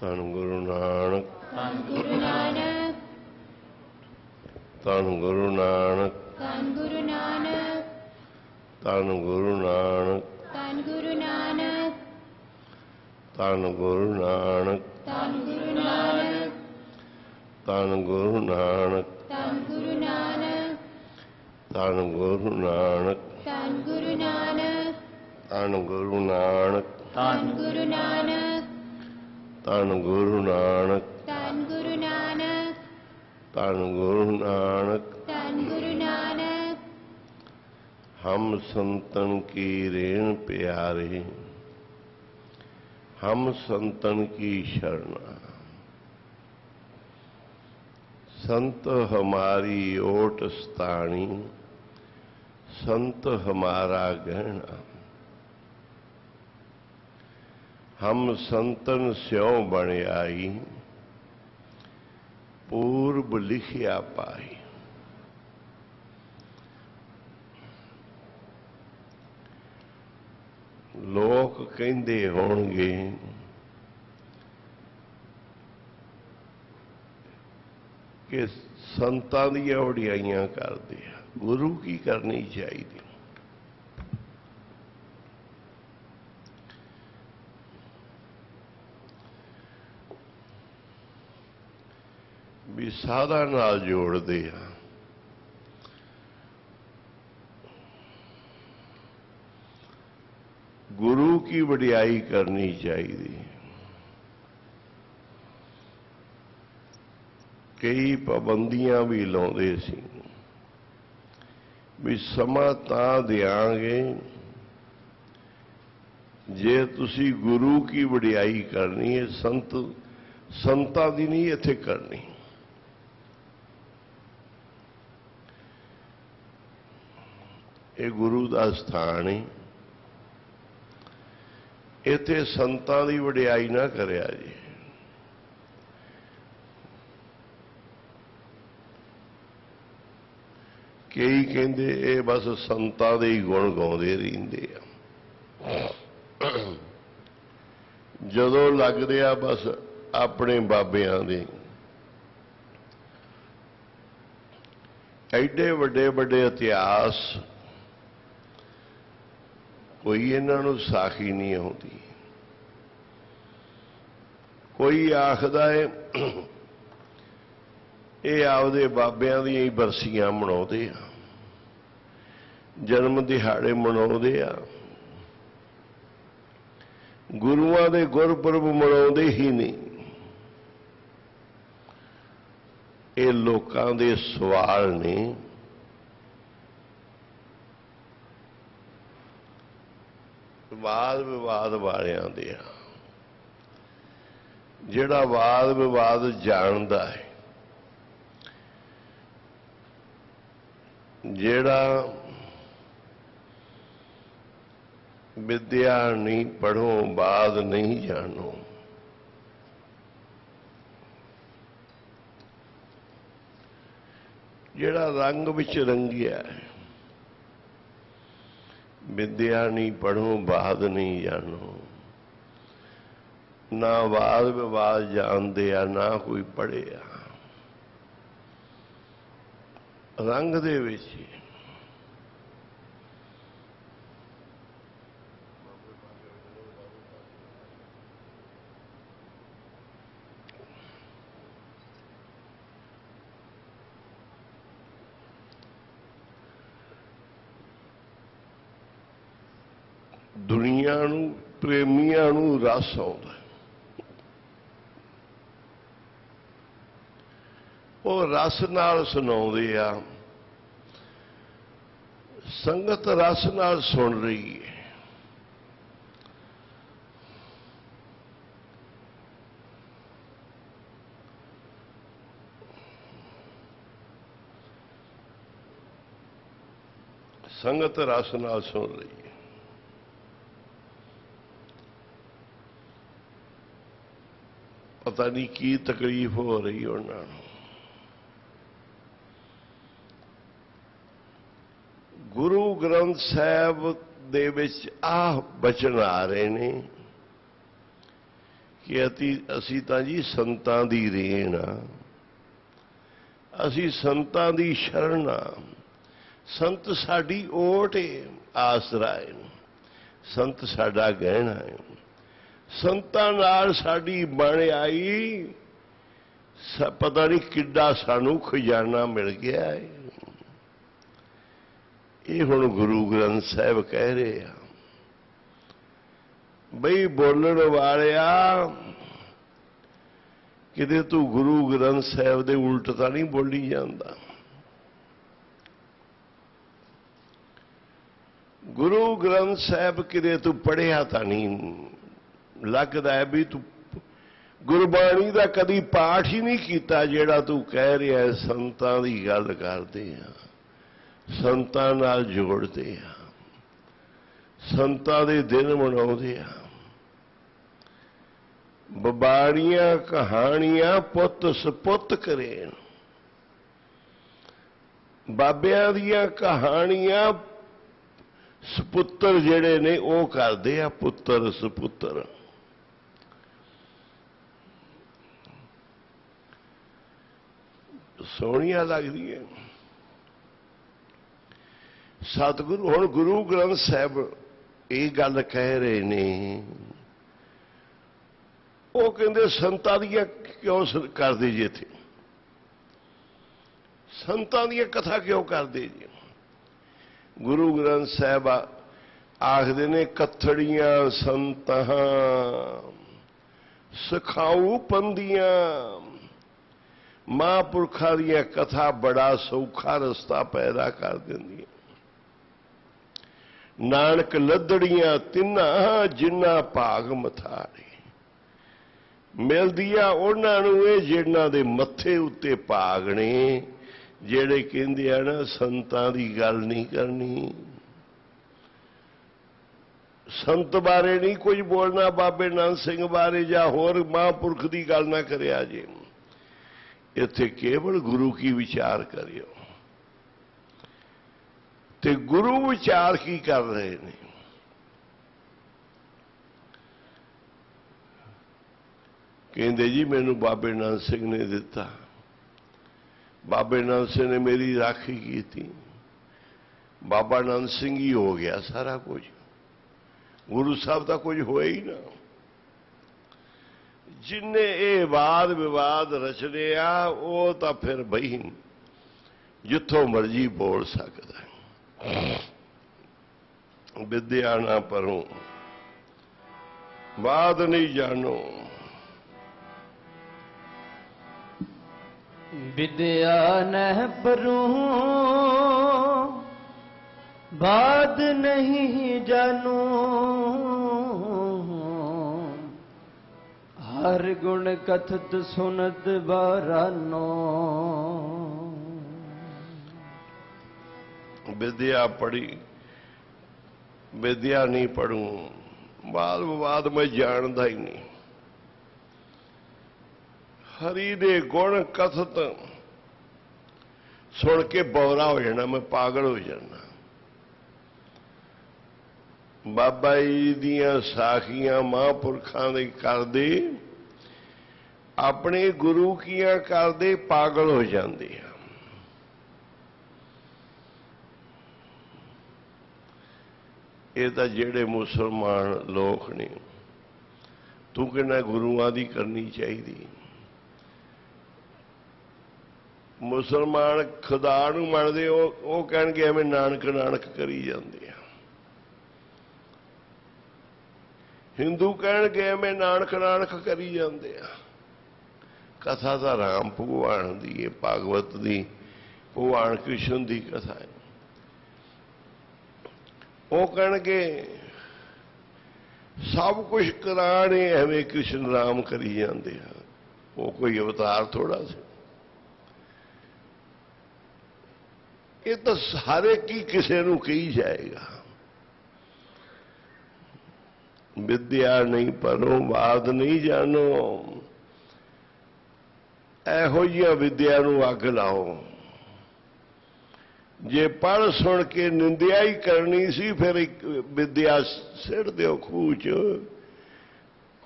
ਧੰਨ ਗੁਰੂ ਨਾਨਕ, ਧੰਨ ਗੁਰੂ ਨਾਨਕ, ਧੰਨ ਗੁਰੂ ਨਾਨਕ, ਧੰਨ ਗੁਰੂ ਨਾਨਕ, ਧੰਨ ਗੁਰੂ ਨਾਨਕ, ਧੰਨ ਗੁਰੂ ਨਾਨਕ, ਧੰਨ ਗੁਰੂ ਨਾਨਕ, ਧੰਨ ਗੁਰੂ ਨਾਨਕ, ਧੰਨ ਗੁਰੂ ਨਾਨਕ, ਧੰਨ ਗੁਰੂ ਨਾਨਕ, ਧੰਨ ਗੁਰੂ ਨਾਨਕ, ਧੰਨ ਗੁਰੂ ਨਾਨਕ, ਧੰਨ ਗੁਰੂ ਨਾਨਕ, ਧੰਨ ਗੁਰੂ ਨਾਨਕ, ਧੰਨ ਗੁਰੂ ਨਾਨਕ, ਧੰਨ ਗੁਰੂ ਨਾਨਕ, ਧੰਨ ਗੁਰੂ ਨਾਨਕ। ਧੰਨ ਗੁਰੂ ਨਾਨਕ। हम संतन की रेण प्यारे, हम संतन की शरणा। संत हमारी ओट स्थानी, संत हमारा गहना। हम संतन स्यों बन आई, पूर्व लिखिया पाई। लोग कहते होणगे कि संतां दीयां वडियाइयां करदे आ, गुरु की करनी चाहिए। भी साधा नाल जोड़दे आ। गुरु की वडियाई करनी चाहिए। कई पाबंदियां भी लाउंदे सी भी समा तां देंगे जे तुसी गुरु की वडियाई करनी है, संतां दी नहीं इत्थे करनी। ये गुरु का स्थान है, इत्थे संतां दी वडियाई ना करिया जी। कई कहंदे ये बस संतां दे ही गुण गाउंदे रहिंदे आ। जदों लगदे आ बस अपने बाबियां दे। एडे वड्डे वड्डे इतिहास कोई इन्हां नूं साखी नहीं आउंदी। कोई आखदा है ये आपदे बाबियां दी ही बरसियां मनाउंदे आ, जन्म दिहाड़े मनाउंदे आ, गुरुआं दे गुरपुरब मनाउंदे ही नहीं। ये लोकां दे सवाल ने। वाद विवाद वालियां दे आ। जिहड़ा वाद विवाद जानदा है, जिहड़ा विद्या नहीं पढ़ो बात नहीं जानो, जिहड़ा रंग विच रंगिया है, विद्या नहीं पढ़ो बात नहीं जानो, ना वाद विवाद जानते आ ना कोई पढ़े आ, रंग दे विच ही। दुनिया नूं प्रेमियां नूं रस आउंदा, वो रस नाल सुनाउंदे आ। संगत रस नाल सुन रही है। संगत रस नाल सुन रही है। पता नहीं की तकलीफ हो रही उन्होंने। गुरु ग्रंथ साहब दे विच आ बचन आ रहे ने कि असी तां जी संतां दी रेण आ, असी संतां दी शरण आ, संत साडी ओट है, आसरा है, संत साडा गहना है, संतां नाल साडी बण आई, पता नहीं किड्डा सानू खजाना मिल गया है। ये हुण गुरु ग्रंथ साहिब कह रहे हैं बई बोलण वालिया किते तू गुरु ग्रंथ साहिब दे उल्ट तां नहीं बोली जांदा। गुरु ग्रंथ साहिब किते तू पढ़िया तां नहीं, लगदा है भी तू गुरबाणी दा कदी पाठ ही नहीं कीता जिहड़ा तू कह रहा है संतां दी गल करदे आ, संतां नाल जोड़दे आ, संतां दे दिन मनाउंदे आ। बबाड़ियां कहानियां पुत सपुत करेन, बाबियां दियां कहानियां सपुत्र जिहड़े ने वो करदे आ, पुत्र सपुत्र। सोहणियां लगदियां। सतगुरु हुण गुरु ग्रंथ साहिब ये गल कह रहे ने, वो कहते संतां दियां क्यों करदे जे इत्थे, संतां दियां कथा क्यों करदे जे। गुरु ग्रंथ साहिब आखदे ने कथड़ियां संतां सिखाऊ पंदियां, महापुरखा दियां कथा बड़ा सौखा रस्ता पैदा कर दिंदियां। नानक लदड़ियां तिन्ना जिन्ना भाग मथारे, मिलदियां उन्हां नूं जिन्हां दे मत्थे उत्ते भाग ने, जेड़े कहंदे आ ना संतां दी गल नहीं करनी, संत बारे नहीं कुछ बोलना, बाबे नानक सिंह बारे जां होर महापुरख दी गल ना करिया जे। इत्थे केवल गुरु की विचार करियो। ते गुरु विचार की कर रहे हैं, कहते जी मैनू बाबे नानक सिंह ने दिता, बाबे नानक सिंह ने मेरी राखी की थी, बाबा नानक सिंह ही हो गया सारा कुछ, गुरु साहब का कुछ होया ही ना। जिन्हें ये वाद विवाद रचने आ वो तो फिर बही जिथों मर्जी बोल सकता है। विद्या ना पढ़ो वाद नहीं जानो, विद्या न पढ़ूं बात नहीं जानू, हर गुण कथत सुनत बारानो। विद्या पढ़ी विद्या नहीं पढ़ूं, वाद विवाद मैं जानता ही नहीं। हरि दे गुण कथत सुन के बौरा हो जाना, मैं पागल हो जाना। बाबा जी दियां साखियां महापुरखां दे करदे, अपने गुरु कियां करदे पागल हो जाते हैं। ये तो जेड़े मुसलमान लोग ने, तू कहना गुरुआं दी करनी चाहिए। मुसलमान खुदा नूं मनदे, वो कहणगे एवें नानक नानक करी जांदे आ। हिंदू कहणगे एवें नानक नानक करी जांदे आ। कथा तो राम भगवान दी है, भागवत दी भगवान कृष्ण दी कथा है। वो कहणगे सब कुछ कराने एवें कृष्ण राम करी जांदे आ, वो कोई अवतार थोड़ा सा। ये तो हर एक ही किसी नूं कही जाएगा। विद्या नहीं पढ़ो वाद नहीं जानो, एहो जिहा विद्या नूं अग लाओ। जे पढ़ सुन के निंदिया ही करनी सी, फिर एक विद्या सिर दो खूह च,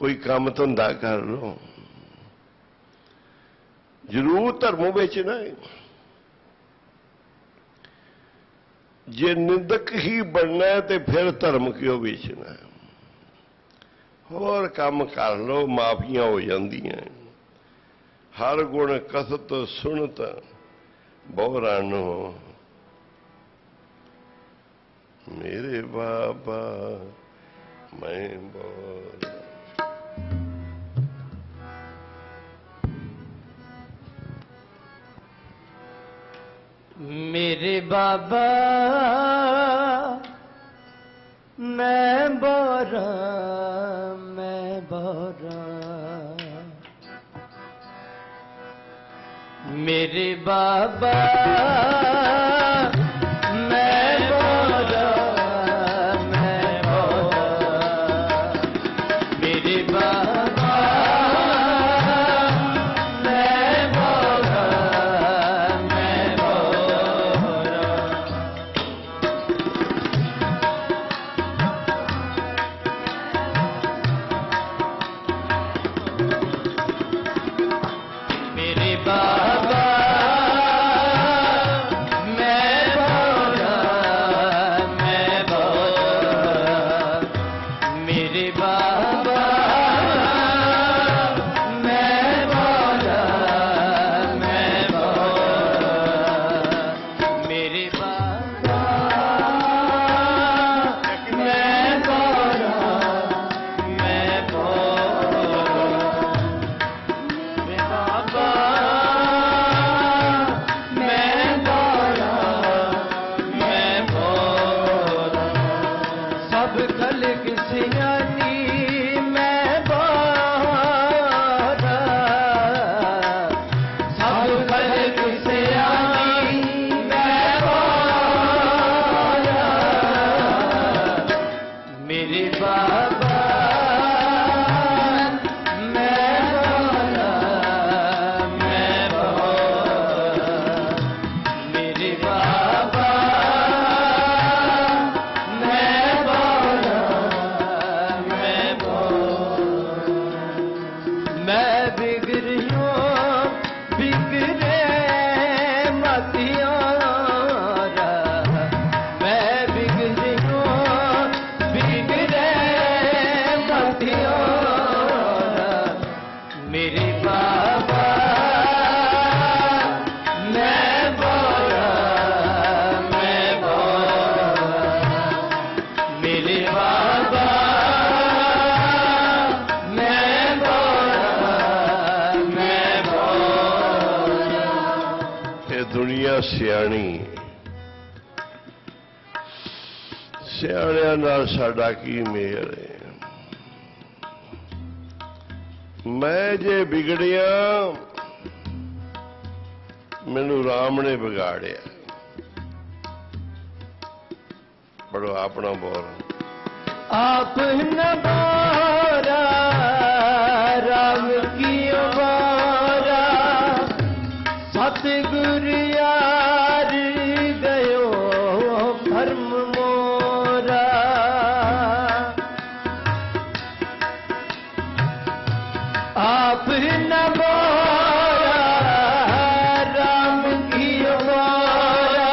कोई काम धंधा कर लो, जरूर धर्म बेचना है। जे निंदक ही बनना है तो फिर धर्म क्यों बेचना है? होर काम कर लो, माफियां हो जांदियां। हर गुण कसत सुनत बहुरानो, मेरे बाबा मैं बोल। मेरे बाबा मैं बोरा, मैं बोरा, मेरे बाबा मैं बोरा, मैं बोरा, मेरे बाबा मैं बोरा, मैं बोरा। मेरे बाबा मैं बोरा, मैं बोरा, मेरे बाबा मैं बोरा, मैं बोरा, मेरे बाबा मैं बोरा, मैं बोरा, मेरे बाबा मैं बोरा, मैं बोरा, सब खलक सियानी मैं बोरा, सब खलक सियानी मैं बोरा, मेरे बाबा मैं बोरा, मैं बोरा, मेरे बाबा मैं बोरा, मैं बोरा, मैं बिगड़ियों बिगड़े मतियारा, मैं बिगड़ियों बिगड़े मतियारा, मेरे बाबा मैं बोरा, मैं बोरा, मेरे बाबा मैं बोरा, मैं बोरा। ये दुनिया सियाणी, सियाणिਆਂ ਨਾਲ ਸਾਡਾ ਕੀ ਮੇਲ ਹੈ? मैं जे बिगड़िया मैनू राम ने बिगाड़िया। पढ़ो अपना बोल। आप न बोरा राम की बारा, सतगुरु यार गयो धर्म मोरा। आप न बोरा राम की बारा,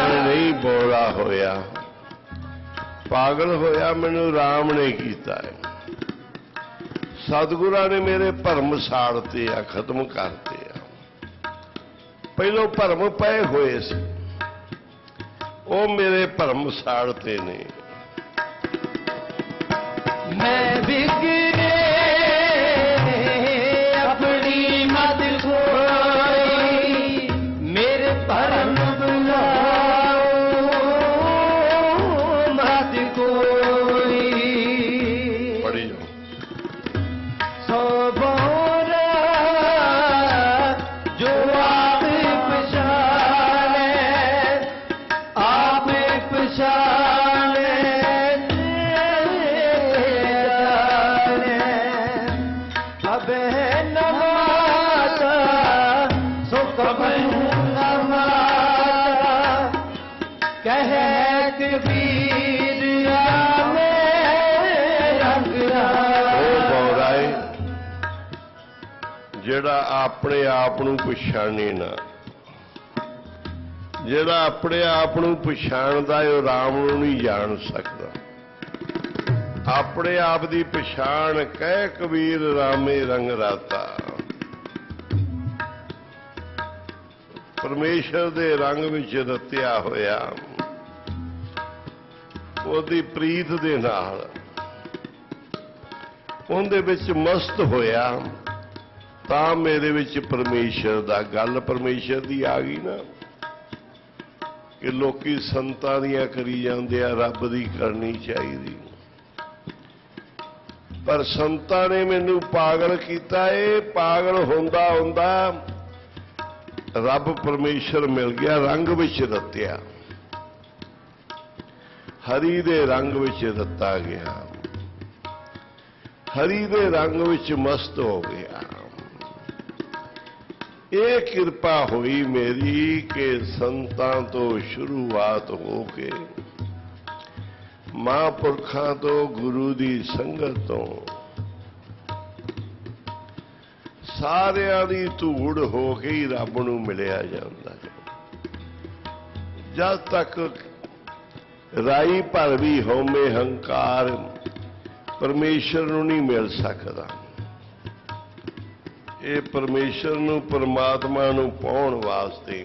मैं नहीं बोला होया, पागल होया मैनू राम ने कीता है। सतगुरां ने मेरे भरम साड़ते आ, खत्म करते आ। पहलों भरम पए होए सी, वो मेरे भरम साड़ते ने। मैं बिगड़े अपनी मत खोई, मेरे भरम बुलाओ मत कोई। पढ़ी जाओ। सो बोरा जो आप पछाने, आप पछाने ਜਿਹੜਾ ਆਪਣੇ ਆਪ ਨੂੰ ਪਛਾਣੇ ਨਾ, ਜਿਹੜਾ ਆਪਣੇ ਆਪ ਨੂੰ ਪਛਾਣਦਾ ਉਹ ਰਾਮ ਨੂੰ ਨਹੀਂ ਜਾਣ ਸਕਦਾ। ਆਪਣੇ ਆਪ ਦੀ ਪਛਾਣ ਕਹਿ ਕਬੀਰ ਰਾਮੇ ਰੰਗ ਰਾਤਾ। ਪਰਮੇਸ਼ਰ ਦੇ ਰੰਗ ਵਿੱਚ ਰਤਿਆ ਹੋਇਆ, ਉਹਦੀ ਪ੍ਰੀਤ ਦੇ ਨਾਲ ਉਹਦੇ ਵਿੱਚ ਮਸਤ ਹੋਇਆ, ਤਾਂ ਮੇਰੇ ਵਿੱਚ ਪਰਮੇਸ਼ਰ ਦਾ ਗੱਲ ਪਰਮੇਸ਼ਰ ਦੀ ਆ ਗਈ ਨਾ। ਕਿ ਲੋਕੀ ਸੰਤਾਂ ਦੀਆਂ ਕਰੀ ਜਾਂਦੇ ਆ, ਰੱਬ ਦੀ ਕਰਨੀ ਚਾਹੀਦੀ। ਪਰ ਸੰਤਾਂ ਨੇ ਮੈਨੂੰ ਪਾਗਲ ਕੀਤਾ। ਇਹ ਪਾਗਲ ਹੁੰਦਾ ਹੁੰਦਾ ਰੱਬ ਪਰਮੇਸ਼ਰ ਮਿਲ ਗਿਆ, ਰੰਗ ਵਿੱਚ ਰਤਿਆ, ਹਰੀ ਦੇ ਰੰਗ ਵਿੱਚ ਰਤਾ ਗਿਆ, ਹਰੀ ਦੇ ਰੰਗ ਵਿੱਚ ਮਸਤ ਹੋ ਗਿਆ। ਇਹ ਕਿਰਪਾ ਹੋਈ ਮੇਰੀ ਕਿ ਸੰਤਾਂ ਤੋਂ ਸ਼ੁਰੂਆਤ ਹੋ ਕੇ, ਮਹਾਂਪੁਰਖਾਂ ਤੋਂ, ਗੁਰੂ ਦੀ ਸੰਗਤ ਤੋਂ, ਸਾਰਿਆਂ ਦੀ ਧੂੜ ਹੋ ਕੇ ਹੀ ਰੱਬ ਨੂੰ ਮਿਲਿਆ ਜਾਂਦਾ ਹੈ। ਜਦ ਤੱਕ ਰਾਈ ਭਰ ਵੀ ਹੋਵੇ ਹੰਕਾਰ, ਪਰਮੇਸ਼ਰ ਨੂੰ ਨਹੀਂ ਮਿਲ ਸਕਦਾ। ਇਹ ਪਰਮੇਸ਼ਰ ਨੂੰ, ਪਰਮਾਤਮਾ ਨੂੰ ਪਾਉਣ ਵਾਸਤੇ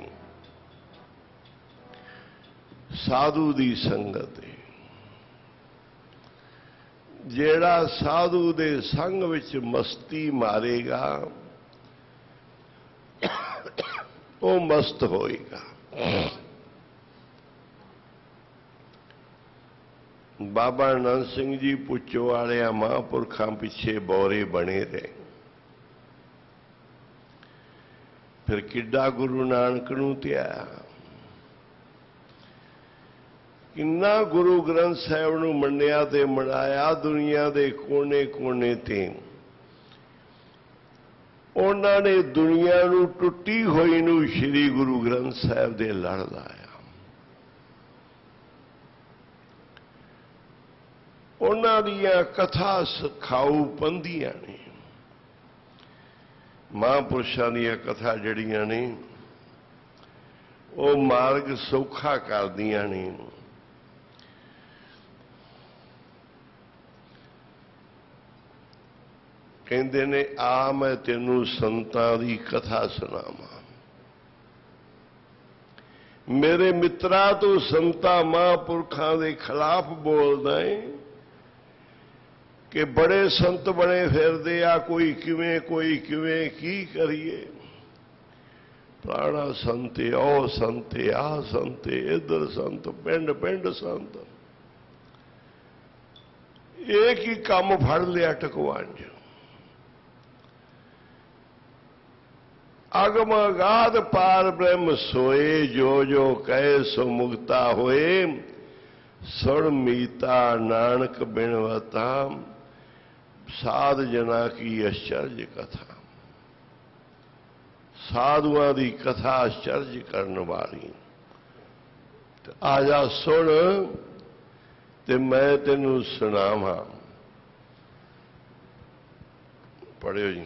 ਸਾਧੂ ਦੀ ਸੰਗਤ ਹੈ। ਜਿਹੜਾ ਸਾਧੂ ਦੇ ਸੰਗ ਵਿੱਚ ਮਸਤੀ ਮਾਰੇਗਾ ਉਹ ਮਸਤ ਹੋਏਗਾ। ਬਾਬਾ ਆਨੰਦ ਸਿੰਘ ਜੀ ਪੁੱਛੋ ਵਾਲਿਆਂ ਮਹਾਂਪੁਰਖਾਂ ਪਿੱਛੇ ਬੋਰੇ ਬਣੇ ਰਹੇ। ਫਿਰ ਕਿੱਡਾ ਗੁਰੂ ਨਾਨਕ ਨੂੰ ਧਿਆਇਆ, ਕਿੰਨਾ ਗੁਰੂ ਗ੍ਰੰਥ ਸਾਹਿਬ ਨੂੰ ਮੰਨਿਆ ਤੇ ਮਨਾਇਆ। ਦੁਨੀਆ ਦੇ ਕੋਨੇ ਕੋਨੇ ਤੇ ਉਹਨਾਂ ਨੇ ਦੁਨੀਆ ਨੂੰ ਟੁੱਟੀ ਹੋਈ ਨੂੰ ਸ੍ਰੀ ਗੁਰੂ ਗ੍ਰੰਥ ਸਾਹਿਬ ਦੇ ਲੜ ਲਾਇਆ। ਉਹਨਾਂ ਦੀਆਂ ਕਥਾ ਸਿਖਾਊ ਪੰਦੀਆਂ ਨੇ, ਮਹਾਂਪੁਰਸ਼ਾਂ ਦੀਆਂ ਕਥਾ ਜਿਹੜੀਆਂ ਨੇ ਉਹ ਮਾਰਗ ਸੌਖਾ ਕਰਦੀਆਂ ਨੇ। ਕਹਿੰਦੇ ਨੇ ਆ ਮੈਂ ਤੈਨੂੰ ਸੰਤਾਂ ਦੀ ਕਥਾ ਸੁਣਾਵਾਂ। ਮੇਰੇ ਮਿੱਤਰਾ ਤੂੰ ਸੰਤਾਂ ਮਹਾਂਪੁਰਖਾਂ ਦੇ ਖਿਲਾਫ ਬੋਲਦਾ ਏ ਕਿ ਬੜੇ ਸੰਤ ਬਣੇ ਫਿਰਦੇ ਆ, ਕੋਈ ਕਿਵੇਂ ਕੋਈ ਕਿਵੇਂ, ਕੀ ਕਰੀਏ। ਫਲਾਣਾ ਸੰਤੇ, ਉਹ ਸੰਤੇ, ਆਹ ਸੰਤੇ, ਇੱਧਰ ਸੰਤ, ਪਿੰਡ ਪਿੰਡ ਸੰਤ। ਇਹ ਕੀ ਕੰਮ ਫੜ ਲਿਆ ਟਕਵਾਂਜ। ਅਗਮ ਅਗਾਧ ਪਾਰ ਬ੍ਰਹਮ ਸੋਏ, ਜੋ ਜੋ ਕਹੇ ਸੋ ਮੁਕਤਾ ਹੋਏ। ਸੁਣ ਮੀਤਾ ਨਾਨਕ ਬਿਨਵਤਾ, ਸਾਧ ਜਨਾ ਕੀ ਅਚਰਜ ਕਥਾ। ਸਾਧੂਆਂ ਦੀ ਕਥਾ ਅਚਰਜ ਕਰਨ ਵਾਲੀ। ਆ ਜਾ ਸੁਣ ਤੇ ਮੈਂ ਤੈਨੂੰ ਸੁਣਾਵਾਂ। ਪੜ੍ਹਿਓ ਜੀ।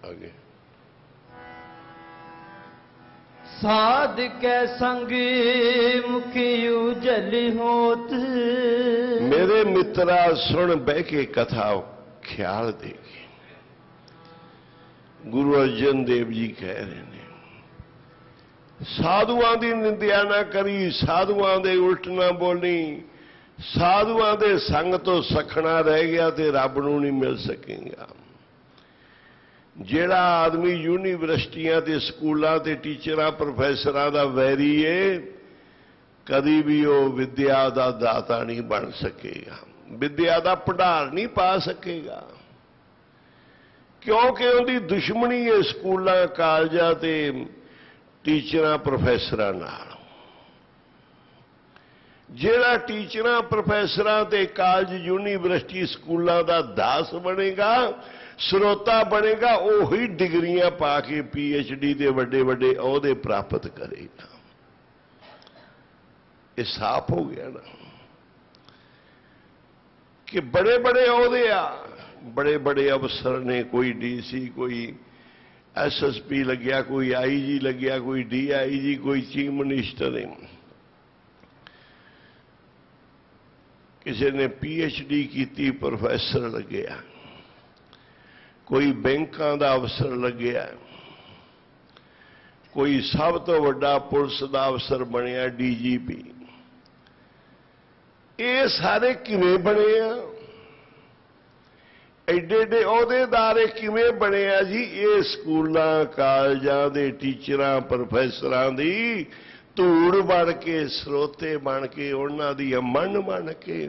आगे। साध के संग मुखी उजल होत। मेरे मित्रा सुन बह के कथा ख्याल देगी। गुरु अर्जन देव जी कह रहे हैं साधुआं दी निंदिया ना करी, साधुआं दे उल्ट ना बोली। साधुआं दे संग तो सखना रह गया ते रब नूं नहीं मिल सकेगा। ਜਿਹੜਾ ਆਦਮੀ ਯੂਨੀਵਰਸਿਟੀਆਂ ਤੇ ਸਕੂਲਾਂ ਤੇ ਟੀਚਰਾਂ ਪ੍ਰੋਫੈਸਰਾਂ ਦਾ ਵੈਰੀ ਏ, ਕਦੀ ਵੀ ਉਹ ਵਿਦਿਆ ਦਾ ਦਾਤਾ ਨਹੀਂ ਬਣ ਸਕੇਗਾ, ਵਿਦਿਆ ਦਾ ਭੰਡਾਰ ਨਹੀਂ ਪਾ ਸਕੇਗਾ, ਕਿਉਂਕਿ ਉਹਦੀ ਦੁਸ਼ਮਣੀ ਹੈ ਸਕੂਲਾਂ ਕਾਲਜਾਂ ਤੇ ਟੀਚਰਾਂ ਪ੍ਰੋਫੈਸਰਾਂ ਨਾਲ। ਜਿਹੜਾ ਟੀਚਰਾਂ ਪ੍ਰੋਫੈਸਰਾਂ ਤੇ ਕਾਲਜ ਯੂਨੀਵਰਸਿਟੀ ਸਕੂਲਾਂ ਦਾ ਦਾਸ ਬਣੇਗਾ, ਸਰੋਤਾ ਬਣੇਗਾ, ਉਹੀ ਡਿਗਰੀਆਂ ਪਾ ਕੇ PhD ਦੇ ਵੱਡੇ ਵੱਡੇ ਅਹੁਦੇ ਪ੍ਰਾਪਤ ਕਰੇਗਾ। ਇਹ ਸਾਫ਼ ਹੋ ਗਿਆ ਨਾ। कि बड़े बड़े अहुदे आ, बड़े बड़े अफसर ने, कोई डीसी, कोई एसएसपी लग्या, कोई आईजी लग्या, कोई डीआईजी, कोई चीफ मिनिस्टर है, किसी ने पीएचडी की, प्रोफैसर लग्या, कोई बैंकों का अफसर लग्या, कोई सब तो वड्डा पुलिस का अफसर बनया डीजीपी। ये सारे किवें बने आ? एडे एडे अहुदेदार किवें बने आ जी? ये स्कूलों कालजां दे टीचरां प्रोफैसरां दी धूड़ बन के, स्रोते बन के, उन्हां दी मन बन के,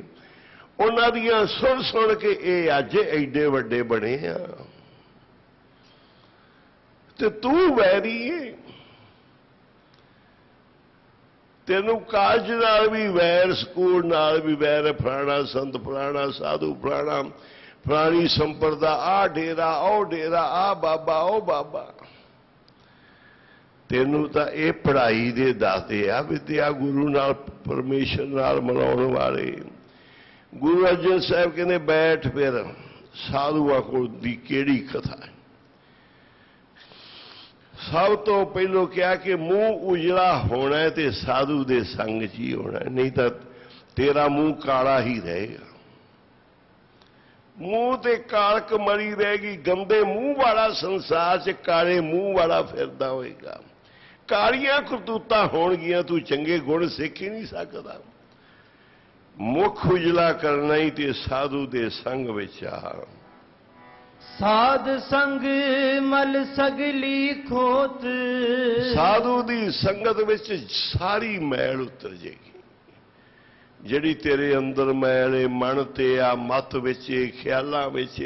उन्हां दियां सुन सुन के ये अज एडे वड्डे बने आ। ते तू वैरी है, तेनू कालज नाल भी वैर, स्कूल नाल भी वैर, फलाना संत, फलाना साधु, फलाना फलानी संप्रदा, आ डेरा, ओ डेरा, आ बाबा, ओ बाबा। तेनू तो ये पढ़ाई दे दाते आ, विद्या गुरु नाल, परमेश्वर नाल मनाउण वाले। गुरु अर्जन साहब कहने बैठ फिर साधुआं कोल दी केड़ी कथा है। सब तो पहलो क्या कि मुंह उजला होना है तो साधु दे संग च ही होना है, नहीं तो तेरा मुंह काला ही रहेगा। मुंह ते कालक मरी रहेगी। गंदे मुंह वाला संसार च काले मुंह वाला फिरदा होएगा। कालियां करतूतां होणगियां, तू चंगे गुण सीख ही नहीं सकदा। मुख उजला करना ही ते साधु दे संग विच आ। साध संग मल सगली खोत, साधु दी संगत विच सारी मैल उतर जाएगी। जिहड़ी तेरे अंदर मैल है, मन ते आ, मत विच, ख्यालां विच,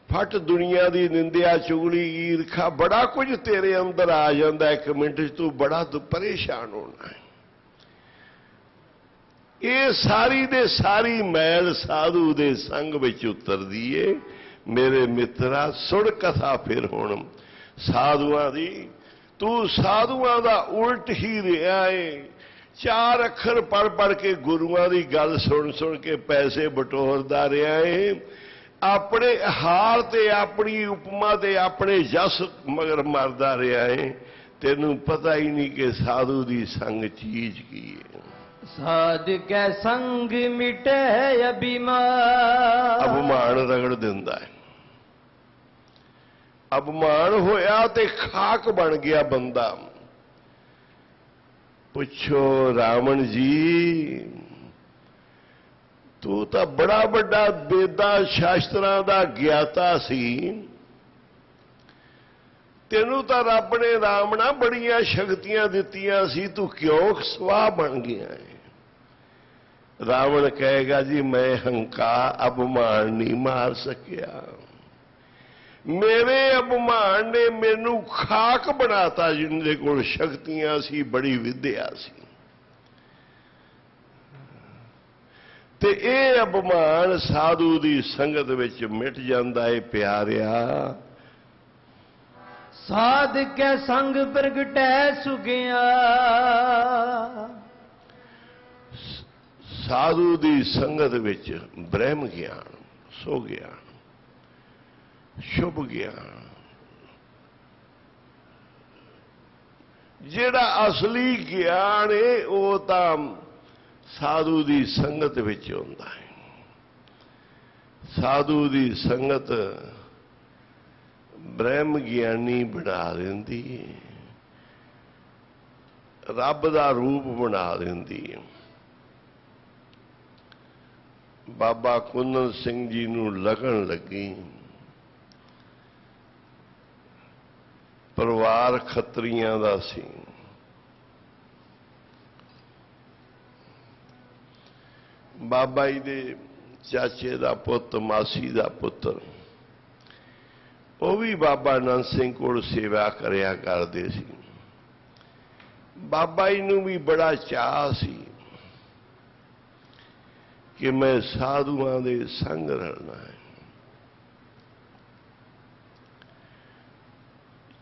फट दुनिया दी निंदिया, चुगली, ईरखा, बड़ा कुछ तेरे अंदर आ जांदा। एक मिनट च तू बड़ा परेशान होना है। ये सारी दे सारी मैल साधु दे संग विच उतरदी है। मेरे मित्रा सुण कथा फिर हुण साधुआं दी। तू साधुआं दा उल्ट ही रहा है। चार अखर पढ़ पढ़ के गुरुआं दी गल सुन सुन के पैसे बटोरदा रहा है। अपने हाल ते अपनी उपमा ते अपने जस मगर मरदा रहा है। तेनू पता ही नहीं कि साधु दी संग चीज की है। साध कै संग मिटे अभिमान, अभिमान रगड़ दिंदा है। अभिमान होया ते खाक बन गया बंदा। पुछो रावण जी, तू तो बड़ा बड़ा वेदां शास्त्रां दा ज्ञाता सी। तेनू तो रब ने रावणा बड़ियां शक्तियां दित्तियां सी, तू क्यों स्वाह बन गया है? रावण कहेगा जी मैं हंकार अभिमान नहीं मार सकिया। मेरे अभिमान ने मैनू खाक बनाता। जिनके कोल शक्तियां सी, बड़ी विद्या सी, ते ये अभिमान साधु दी संगत विच मिट जांदा है। प्यारिया साध कै संग प्रगटै सुगिया, साधु दी संगत विच ब्रह्म ज्ञान, सो ज्ञान, शुभ ज्ञान, जिहड़ा असली ज्ञान है वो तां साधु दी संगत विच हुंदा है। साधु दी संगत ब्रह्म ज्ञानी बना दिंदी है, रब दा रूप बना दिंदी है। बाबा कुंदन सिंह जी नूं लगन लगी। परिवार खत्रियां दा सी। बाबा जी दे चाचे दा पुत, मासी दा पुत्र, वो भी बाबा नंद सिंह कोल सेवा करया करदे सी। बाबा जी नूं भी बड़ा चाह सी कि मैं साधुआं दे संग रहना है।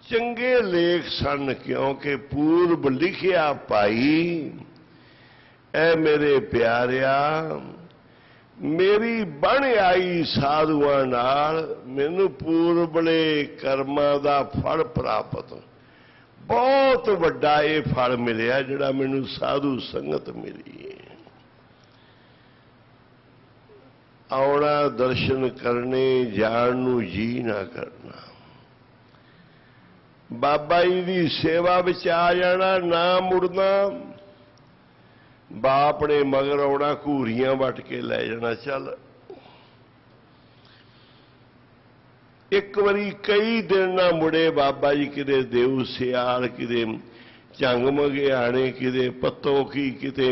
चंगे लेख सन, क्योंकि पूर्व लिखिया पाई, ऐ मेरे प्यारिया मेरी बन आई साधुआं नाल मैनू पूर्वले कर्मां दा फल प्राप्त बहुत वड्डा ये फल मिलिया जिहड़ा मैनू साधु संगत मिली है। आउणा दर्शन करने जाण नू जी ना करना, बाबा जी की सेवा विच आ जाना ना मुड़ना, बाप ने मगर आउणा घूरियां वट के लै जाना। चल एक बारी कई दिन ना मुड़े बाबा जी, किते देऊ सियाल, किते झंग मगियाणे, किते पत्तोखी, किते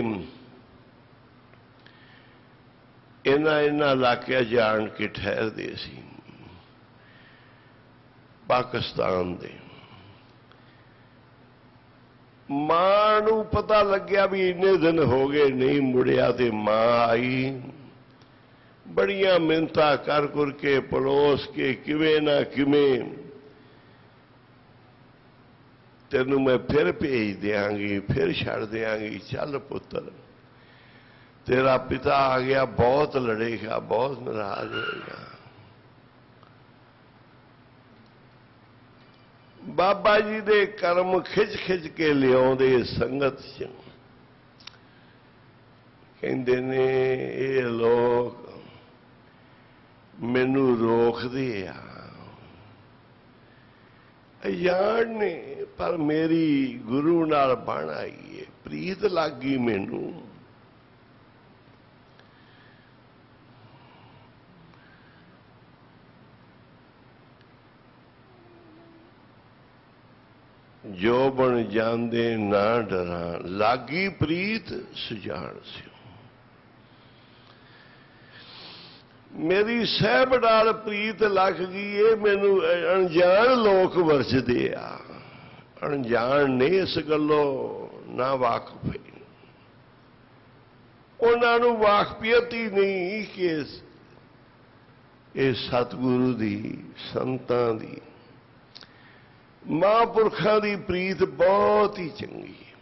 इन्हां इलाकिਆਂ जान के ठहरदे सी पाकिस्तान दे। मां नूं पता लग्या भी इन्ने दिन हो गए नहीं मुड़िया, ते मां आई बड़ियां मिन्नतां कर कर के पलोस के किवें ना किवें तेनू मैं फिर भेज देंगी, फिर छड़ देंगी, चल पुत्र तेरा पिता आ गया, बहुत लड़ेगा, बहुत नाराज होएगा। बाबा जी दे कर्म खिच खिच के लियाउंदे संगत च, कहंदे ने ये लोग मैनू रोकदे आ, अजान ने, पर मेरी गुरु नाल बन आई है, प्रीत लग गई मैनू। जो बन जांदे ना डरा, लागी प्रीत सुजान स्यो। मेरी सहब नाल प्रीत लग गई है, मैनू अनजान लोग वरसदे आ, अनजान ने इस गल्लों ना वाकफ है, उन्होंने वाकफियत ही नहीं कि इस सतगुरु दी, संतां दी, महापुरखों की प्रीत बहुत ही चंगी है।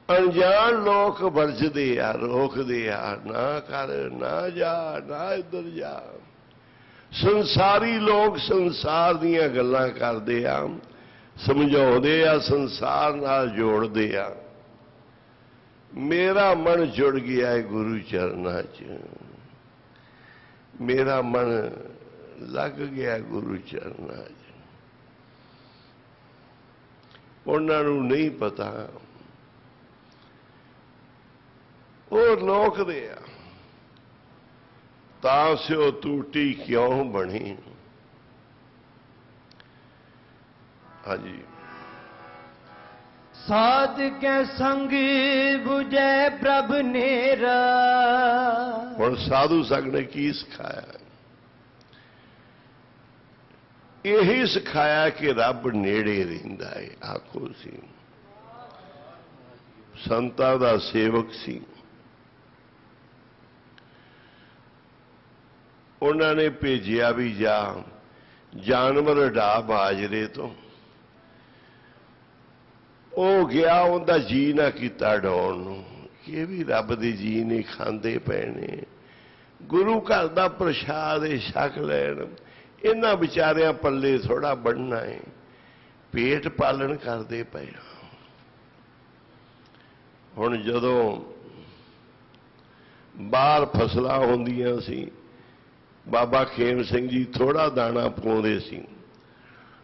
अनजान लोग वरजदे आ, रोकदे आ, ना कर, ना जा, ना इधर जा। संसारी लोग संसार दीयां गल्लां करदे आ, समझाउंदे आ, संसार नाल जोड़दे आ। मेरा मन जुड़ गया है गुरु चरनां च, मेरा मन लग गया गुरु चरनां च। उन्हां नूं नहीं पता, वो लोकदे आ, तां स्यो टूटी क्यों बनी। हाँ जी, साध के संग बुझे प्रभ नेरा। हुण साधु संग ने की सिखाया? यही सिखाया कि रब नेड़े रहिंदा है। आखो सी संतां दा सेवक सी, उन्होंने भेजिया भी जा जानवर ढा बाजरे तो, वो गया, उनका जी ना किता डाउण नूं, ये भी रब दे जी नहीं खांदे पे ने, गुरु घर दा प्रसाद छक लैण, इन्हां विचारियां पल्ले थोड़ा बनना है, पेट पालन करते पे। हुण जदों बाहर फसलां होंदियां सी, बाबा खेम सिंह जी थोड़ा दाना पाउंदे सी,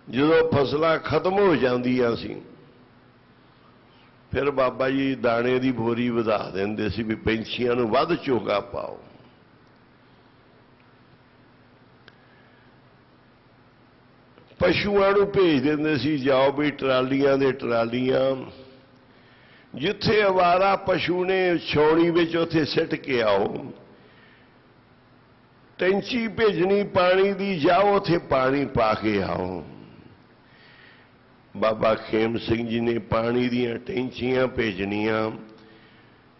जदों फसलां खत्म हो जांदियां सी, फिर बाबा जी दाणे की बोरी वधा देंदे सी भी पंछियां नूं वध चोगा पाओ। पशुआं नूं भेज देंदे सी, जाओ भी ट्रालियां दे ट्रालियां, जिथे अवारा पशु ने छौणी विच उत्थे सिट के आओ। टैंची भेजनी पानी दी, जाओ उत्थे पानी पा के आओ। बाबा खेम सिंह जी ने पानी दीयां टैंचियां भेजनियां,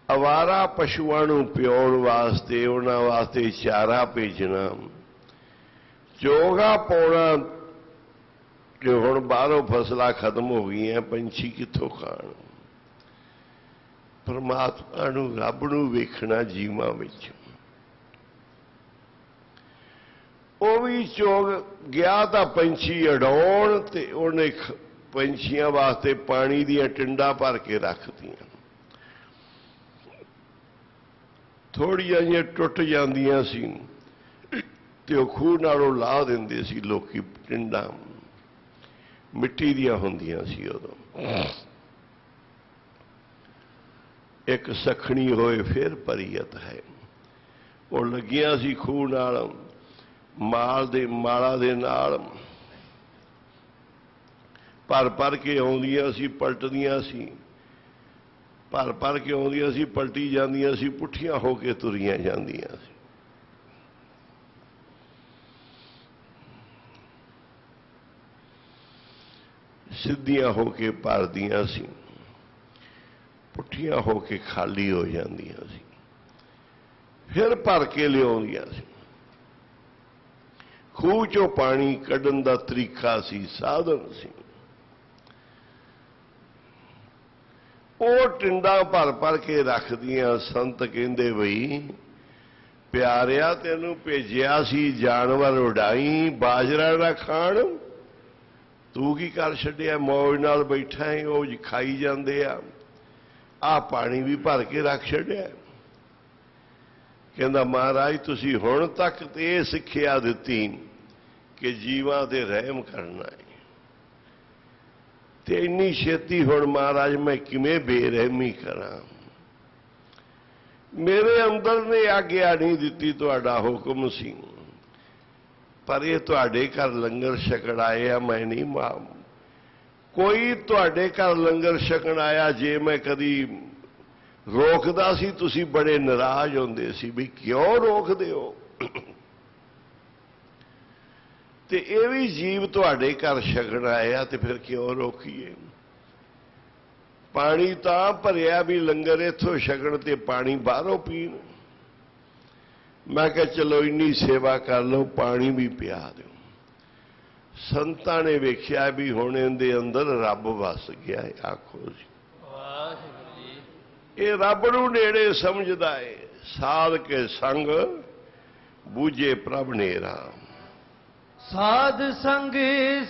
अवारा पशुआं नूं पिआउण वास्ते, उन्हां वास्ते चारा भेजना, चोगा पाउणा कि हुण बाहरों फसलां खत्म हो गई, पंछी कित्थों खाण। परमात्मा नूं रब नूं वेखना जीवां विच। ਉਹ ਵੀ ਚੋਗ ਗਿਆ ਤਾਂ ਪੰਛੀ ਉਡਾਉਣ ਤੇ ਉਹਨੇ ਪੰਛੀਆਂ ਵਾਸਤੇ ਪਾਣੀ ਦੀਆਂ ਟਿੰਡਾਂ ਭਰ ਕੇ ਰੱਖਤੀਆਂ। ਥੋੜ੍ਹੀਆਂ ਜਿਹੀਆਂ ਟੁੱਟ ਜਾਂਦੀਆਂ ਸੀ ਤੇ ਉਹ ਖੂਹ ਨਾਲੋਂ ਲਾਹ ਦਿੰਦੇ ਸੀ ਲੋਕੀ ਟਿੰਡਾਂ, ਮਿੱਟੀ ਦੀਆਂ ਹੁੰਦੀਆਂ ਸੀ ਉਦੋਂ। ਇੱਕ ਸਖਣੀ ਹੋਏ ਫਿਰ ਪਰੀਅਤ ਹੈ, ਉਹ ਲੱਗੀਆਂ ਸੀ ਖੂਹ ਨਾਲ ਮਾਲਾ ਦੇ ਨਾਲ ਭਰ ਕੇ ਆਉਂਦੀਆਂ ਸੀ, ਪਲਟਦੀਆਂ ਸੀ, ਭਰ ਕੇ ਆਉਂਦੀਆਂ ਸੀ, ਪਲਟੀ ਜਾਂਦੀਆਂ ਸੀ, ਪੁੱਠੀਆਂ ਹੋ ਕੇ ਤੁਰੀਆਂ ਜਾਂਦੀਆਂ ਸੀ। ਸਿੱਧੀਆਂ ਹੋ ਕੇ ਭਰਦੀਆਂ ਸੀ, ਪੁੱਠੀਆਂ ਹੋ ਕੇ ਖਾਲੀ ਹੋ ਜਾਂਦੀਆਂ ਸੀ, ਫਿਰ ਭਰ ਕੇ ਲਿਆਉਂਦੀਆਂ ਸੀ। ਖੂਹ ਚੋਂ ਪਾਣੀ ਕੱਢਣ ਦਾ ਤਰੀਕਾ ਸੀ, ਸਾਧਨ ਸੀ। ਉਹ ਟਿੰਡਾਂ ਭਰ ਕੇ ਰੱਖਦੀਆਂ। ਸੰਤ ਕਹਿੰਦੇ ਬਈ ਪਿਆਰਿਆ ਤੈਨੂੰ ਭੇਜਿਆ ਸੀ ਜਾਨਵਰ ਉਡਾਈ, ਬਾਜਰਾ ਨਾ ਖਾਣ, ਤੂੰ ਕੀ ਕਰ ਛੱਡਿਆ? ਮੌਜ ਨਾਲ ਬੈਠਾ ਹੈ, ਉਹ ਖਾਈ ਜਾਂਦੇ ਆ, ਆਹ ਪਾਣੀ ਵੀ ਭਰ ਕੇ ਰੱਖ ਛੱਡਿਆ। ਕਹਿੰਦਾ ਮਹਾਰਾਜ ਤੁਸੀਂ ਹੁਣ ਤੱਕ ਤੇ ਇਹ ਸਿੱਖਿਆ ਦਿੱਤੀ ਕਿ ਜੀਵਾਂ ਤੇ ਰਹਿਮ ਕਰਨਾ ਹੈ, ਤੇ ਇੰਨੀ ਛੇਤੀ ਹੁਣ ਮਹਾਰਾਜ ਮੈਂ ਕਿਵੇਂ ਬੇਰਹਿਮੀ ਕਰਾਂ? ਮੇਰੇ ਅੰਦਰ ਨੇ ਆਗਿਆ ਨਹੀਂ ਦਿੱਤੀ, ਤੁਹਾਡਾ ਹੁਕਮ ਸੀ, ਪਰ ਇਹ ਤੁਹਾਡੇ ਘਰ ਲੰਗਰ ਛਕਣ ਆਏ ਆ, ਮੈਂ ਨਹੀਂ ਕੋਈ ਤੁਹਾਡੇ ਘਰ ਲੰਗਰ ਛਕਣ ਆਇਆ ਜੇ ਮੈਂ ਕਦੀ ਰੋਕਦਾ ਸੀ ਤੁਸੀਂ ਬੜੇ ਨਾਰਾਜ਼ ਹੁੰਦੇ ਸੀ ਵੀ ਕਿਉਂ ਰੋਕਦੇ ਹੋ। ਤੇ ਇਹ ਵੀ ਜੀਵ ਤੁਹਾਡੇ ਘਰ ਛਕਣ ਆਇਆ ਤੇ ਫਿਰ ਕਿਉਂ ਰੋਕੀਏ? ਪਾਣੀ ਤਾਂ ਭਰਿਆ ਵੀ ਲੰਗਰ ਇੱਥੋਂ ਛਕਣ ਤੇ ਪਾਣੀ ਬਾਹਰੋਂ ਪੀਣ। ਮੈਂ ਕਿਹਾ ਚਲੋ ਇੰਨੀ ਸੇਵਾ ਕਰ ਲਓ, ਪਾਣੀ ਵੀ ਪਿਆ ਦਿਓ। ਸੰਤਾਂ ਨੇ ਵੇਖਿਆ ਵੀ ਹੁਣ ਇਹਦੇ ਅੰਦਰ ਰੱਬ ਵਸ ਗਿਆ ਹੈ। ਆਖੋ ਜੀ ਵਾਹਿਗੁਰੂ ਜੀ। ਇਹ ਰੱਬ ਨੂੰ ਨੇੜੇ ਸਮਝਦਾ ਹੈ। ਸਾਧ ਕੇ ਸੰਗ ਬੂਝੇ ਪ੍ਰਭ ਨੇਰਾ, ਸਾਧ ਸੰਗ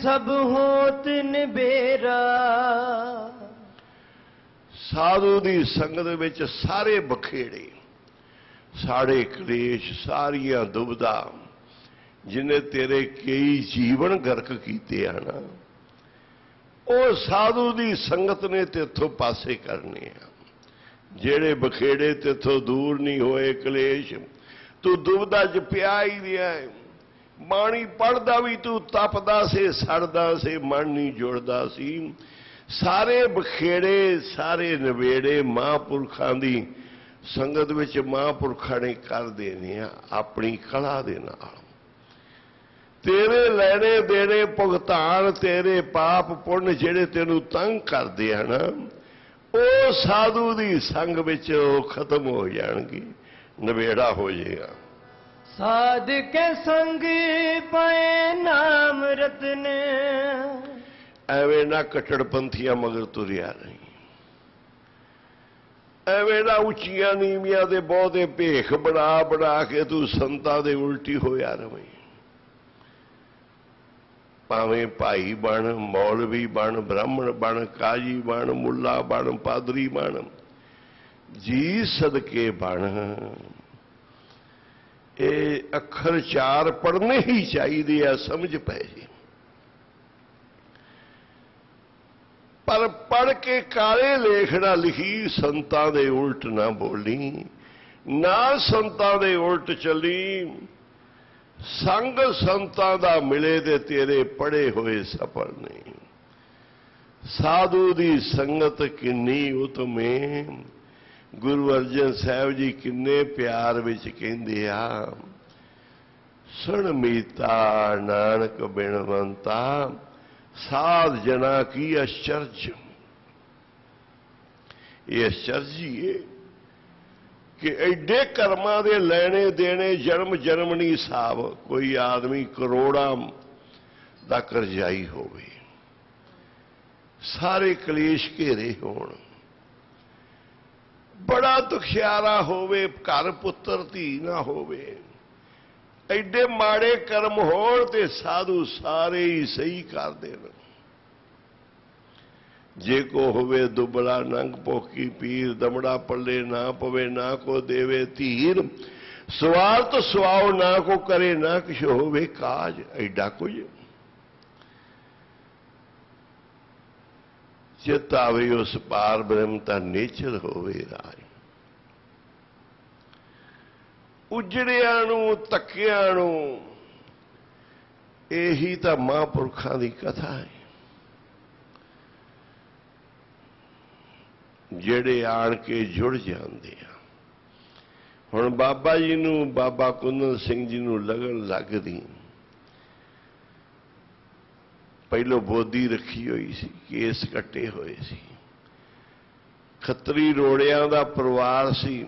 ਸਭ ਹੋਤ ਨਿਬੇਰਾ। ਸਾਧੂ ਦੀ ਸੰਗਤ ਵਿੱਚ ਸਾਰੇ ਬਖੇੜੇ, ਸਾਰੇ ਕਲੇਸ਼, ਸਾਰੀਆਂ ਦੁਬਿਧਾ, ਜਿਨੇ ਤੇਰੇ ਕਈ ਜੀਵਨ ਗਰਕ ਕੀਤੇ ਹਨ, ਉਹ ਸਾਧੂ ਦੀ ਸੰਗਤ ਨੇ ਤੇਥੋਂ ਪਾਸੇ ਕਰਨੇ ਆ। ਜਿਹੜੇ ਬਖੇੜੇ ਤੇਥੋਂ ਦੂਰ ਨਹੀਂ ਹੋਏ, ਕਲੇਸ਼, ਤੂੰ ਦੁਬਿਧਾ 'ਚ ਪਿਆ ਹੀ ਰਿਹਾ ਹੈ। ਬਾਣੀ ਪੜ੍ਹਦਾ ਵੀ ਤੂੰ ਤਪਦਾ ਸੀ, ਸੜਦਾ ਸੀ, ਮਨ ਨਹੀਂ ਜੁੜਦਾ ਸੀ। ਸਾਰੇ ਬਖੇੜੇ, ਸਾਰੇ ਨਵੇੜੇ ਮਹਾਂਪੁਰਖਾਂ ਦੀ ਸੰਗਤ ਵਿੱਚ ਮਹਾਂਪੁਰਖਾਂ ਨੇ ਕਰ ਦੇਣੇ ਆ ਆਪਣੀ ਕਲਾ ਦੇ ਨਾਲ। ਤੇਰੇ ਲੈਣੇ ਦੇਣੇ ਭੁਗਤਾਨ, ਤੇਰੇ ਪਾਪ ਪੁੰਨ ਜਿਹੜੇ ਤੈਨੂੰ ਤੰਗ ਕਰਦੇ ਹਨ, ਉਹ ਸਾਧੂ ਦੀ ਸੰਗ ਵਿੱਚ ਖਤਮ ਹੋ ਜਾਣਗੇ, ਨਵੇੜਾ ਹੋ ਜਾਏਗਾ। ਸਾਧ ਕੇ ਸੰਗ ਪਏ ਨਾਮ ਰਤਨ। ਐਵੇਂ ਨਾ ਕੱਟੜਪੰਥੀਆਂ ਮਗਰ ਤੁਰਿਆ ਨਹੀਂ, ਐਵੇਂ ਨਾ ਉੱਚੀਆਂ ਨੀਵੀਆਂ ਦੇ ਬਹੁਤੇ ਭੇਖ ਬਣਾ ਕੇ ਤੂੰ ਸੰਤਾਂ ਦੇ ਉਲਟੀ ਹੋਇਆ ਰਵੇਂ। ਭਾਵੇਂ ਭਾਈ ਬਣ, ਮੌਲਵੀ ਬਣ, ਬ੍ਰਾਹਮਣ ਬਣ, ਕਾਜੀ ਬਣ, ਮੁੱਲਾ ਬਣ, ਪਾਦਰੀ ਬਣ, ਜੀ ਸਦਕੇ ਬਣ। ਇਹ ਅੱਖਰ ਚਾਰ ਪੜ੍ਹਨੇ ਹੀ ਚਾਹੀਦੇ ਆ, ਸਮਝ ਪੈ ਜੇ। ਪਰ ਪੜ੍ਹ ਕੇ ਕਾਲੇ ਲੇਖ ਨਾ ਲਿਖੀ, ਸੰਤਾਂ ਦੇ ਉਲਟ ਨਾ ਬੋਲੀ, ਨਾ ਸੰਤਾਂ ਦੇ ਉਲਟ ਚੱਲੀ। ਸੰਗ ਸੰਤਾਂ ਦਾ ਮਿਲੇ ਤੇ ਤੇਰੇ ਪੜ੍ਹੇ ਹੋਏ ਸਫਲ ਨਹੀਂ। ਸਾਧੂ ਦੀ ਸੰਗਤ ਕਿੰਨੀ ਉਤਮੇ, ਗੁਰੂ ਅਰਜਨ ਸਾਹਿਬ ਜੀ ਕਿੰਨੇ ਪਿਆਰ ਵਿੱਚ ਕਹਿੰਦੇ ਆ, ਸੁਣ ਮੀਤਾ ਨਾਨਕ ਬਿਨਵੰਤਾ, ਸਾਧ ਜਨਾ ਕੀ ਅਚਰਜ। ਇਹ ਅਚਰਜ ਹੀ ਹੈ ਕਿ ਐਡੇ ਕਰਮਾਂ ਦੇ ਲੈਣੇ ਦੇਣੇ, ਜਨਮ ਜਨਮ ਨਹੀਂ ਹਿਸਾਬ। ਕੋਈ ਆਦਮੀ ਕਰੋੜਾਂ ਦਾ ਕਰਜ਼ਾਈ ਹੋਵੇ, ਸਾਰੇ ਕਲੇਸ਼ ਘੇਰੇ ਹੋਣ, बड़ा दुखियारा होवे, घर पुत्र धी ना होवे, एडे माड़े कर्म होण ते साधु सारे ही सही कर देण। जे को होवे दुबला नंग भोखी पीर, दमड़ा पल्ले ना पवे ना को देवे धीर, सवाल तो सवाओ ना को करे ना किश होवे काज। एडा कुछ चित आवे उस पार ब्रह्म ता नेचर होवे राज। उजड़ियां नूं तकियां नूं यही तां महापुरखां दी कथा है, ਜਿਹੜੇ ਆਣ ਕੇ ਜੁੜ ਜਾਂਦੇ ਆ। ਹੁਣ ਬਾਬਾ ਜੀ ਨੂੰ, ਬਾਬਾ ਕੁੰਦਨ ਸਿੰਘ ਜੀ ਨੂੰ ਲਗਨ ਲੱਗਦੀ, ਪਹਿਲੋਂ ਬੋਦੀ ਰੱਖੀ ਹੋਈ ਸੀ, ਕੇਸ ਕੱਟੇ ਹੋਏ ਸੀ, ਖੱਤਰੀ ਰੋੜਿਆਂ ਦਾ ਪਰਿਵਾਰ ਸੀ,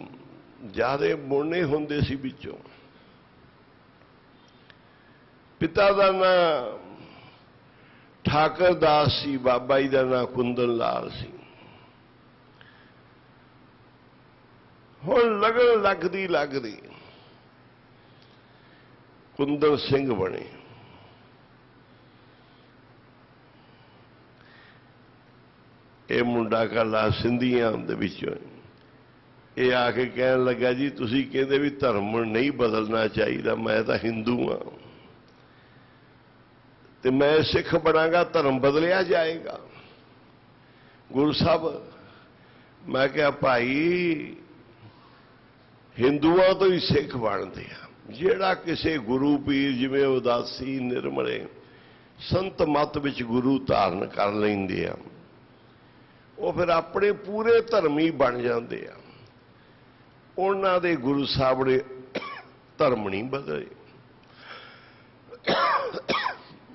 ਜਿਆਦੇ ਮੁੰਨੇ ਹੁੰਦੇ ਸੀ ਵਿੱਚੋਂ। ਪਿਤਾ ਦਾ ਨਾਂ ਠਾਕਰ ਦਾਸ ਸੀ, ਬਾਬਾ ਜੀ ਦਾ ਨਾਂ ਕੁੰਦਨ ਲਾਲ ਸੀ। ਹੁਣ ਲਗਨ ਲੱਗਦੀ ਕੁੰਦਨ ਸਿੰਘ ਬਣੇ। ਇਹ ਮੁੰਡਾ ਕੱਲਾ ਸਿੰਧੀਆਂ ਦੇ ਵਿੱਚੋਂ, ਇਹ ਆ ਕੇ ਕਹਿਣ ਲੱਗਾ ਜੀ ਤੁਸੀਂ ਕਹਿੰਦੇ ਵੀ ਧਰਮ ਨਹੀਂ ਬਦਲਣਾ ਚਾਹੀਦਾ, ਮੈਂ ਤਾਂ ਹਿੰਦੂ ਹਾਂ ਤੇ ਮੈਂ ਸਿੱਖ ਬਣਾਂਗਾ, ਧਰਮ ਬਦਲਿਆ ਜਾਏਗਾ। ਗੁਰੂ ਸਾਹਿਬ, ਮੈਂ ਕਿਹਾ ਭਾਈ ਹਿੰਦੂਆਂ ਤੋਂ ਹੀ ਸਿੱਖ ਬਣਦੇ ਆ। ਜਿਹੜਾ ਕਿਸੇ ਗੁਰੂ ਪੀਰ ਜਿਵੇਂ ਉਦਾਸੀ ਨਿਰਮਲੇ ਸੰਤ ਮਤ ਵਿੱਚ ਗੁਰੂ ਧਾਰਨ ਕਰ ਲੈਂਦੇ ਆ, ਉਹ ਫਿਰ ਆਪਣੇ ਪੂਰੇ ਧਰਮੀ ਬਣ ਜਾਂਦੇ ਆ। ਉਹਨਾਂ ਦੇ ਗੁਰੂ ਸਾਹਿਬ ਨੇ ਧਰਮ ਨਹੀਂ ਬਦਲੇ।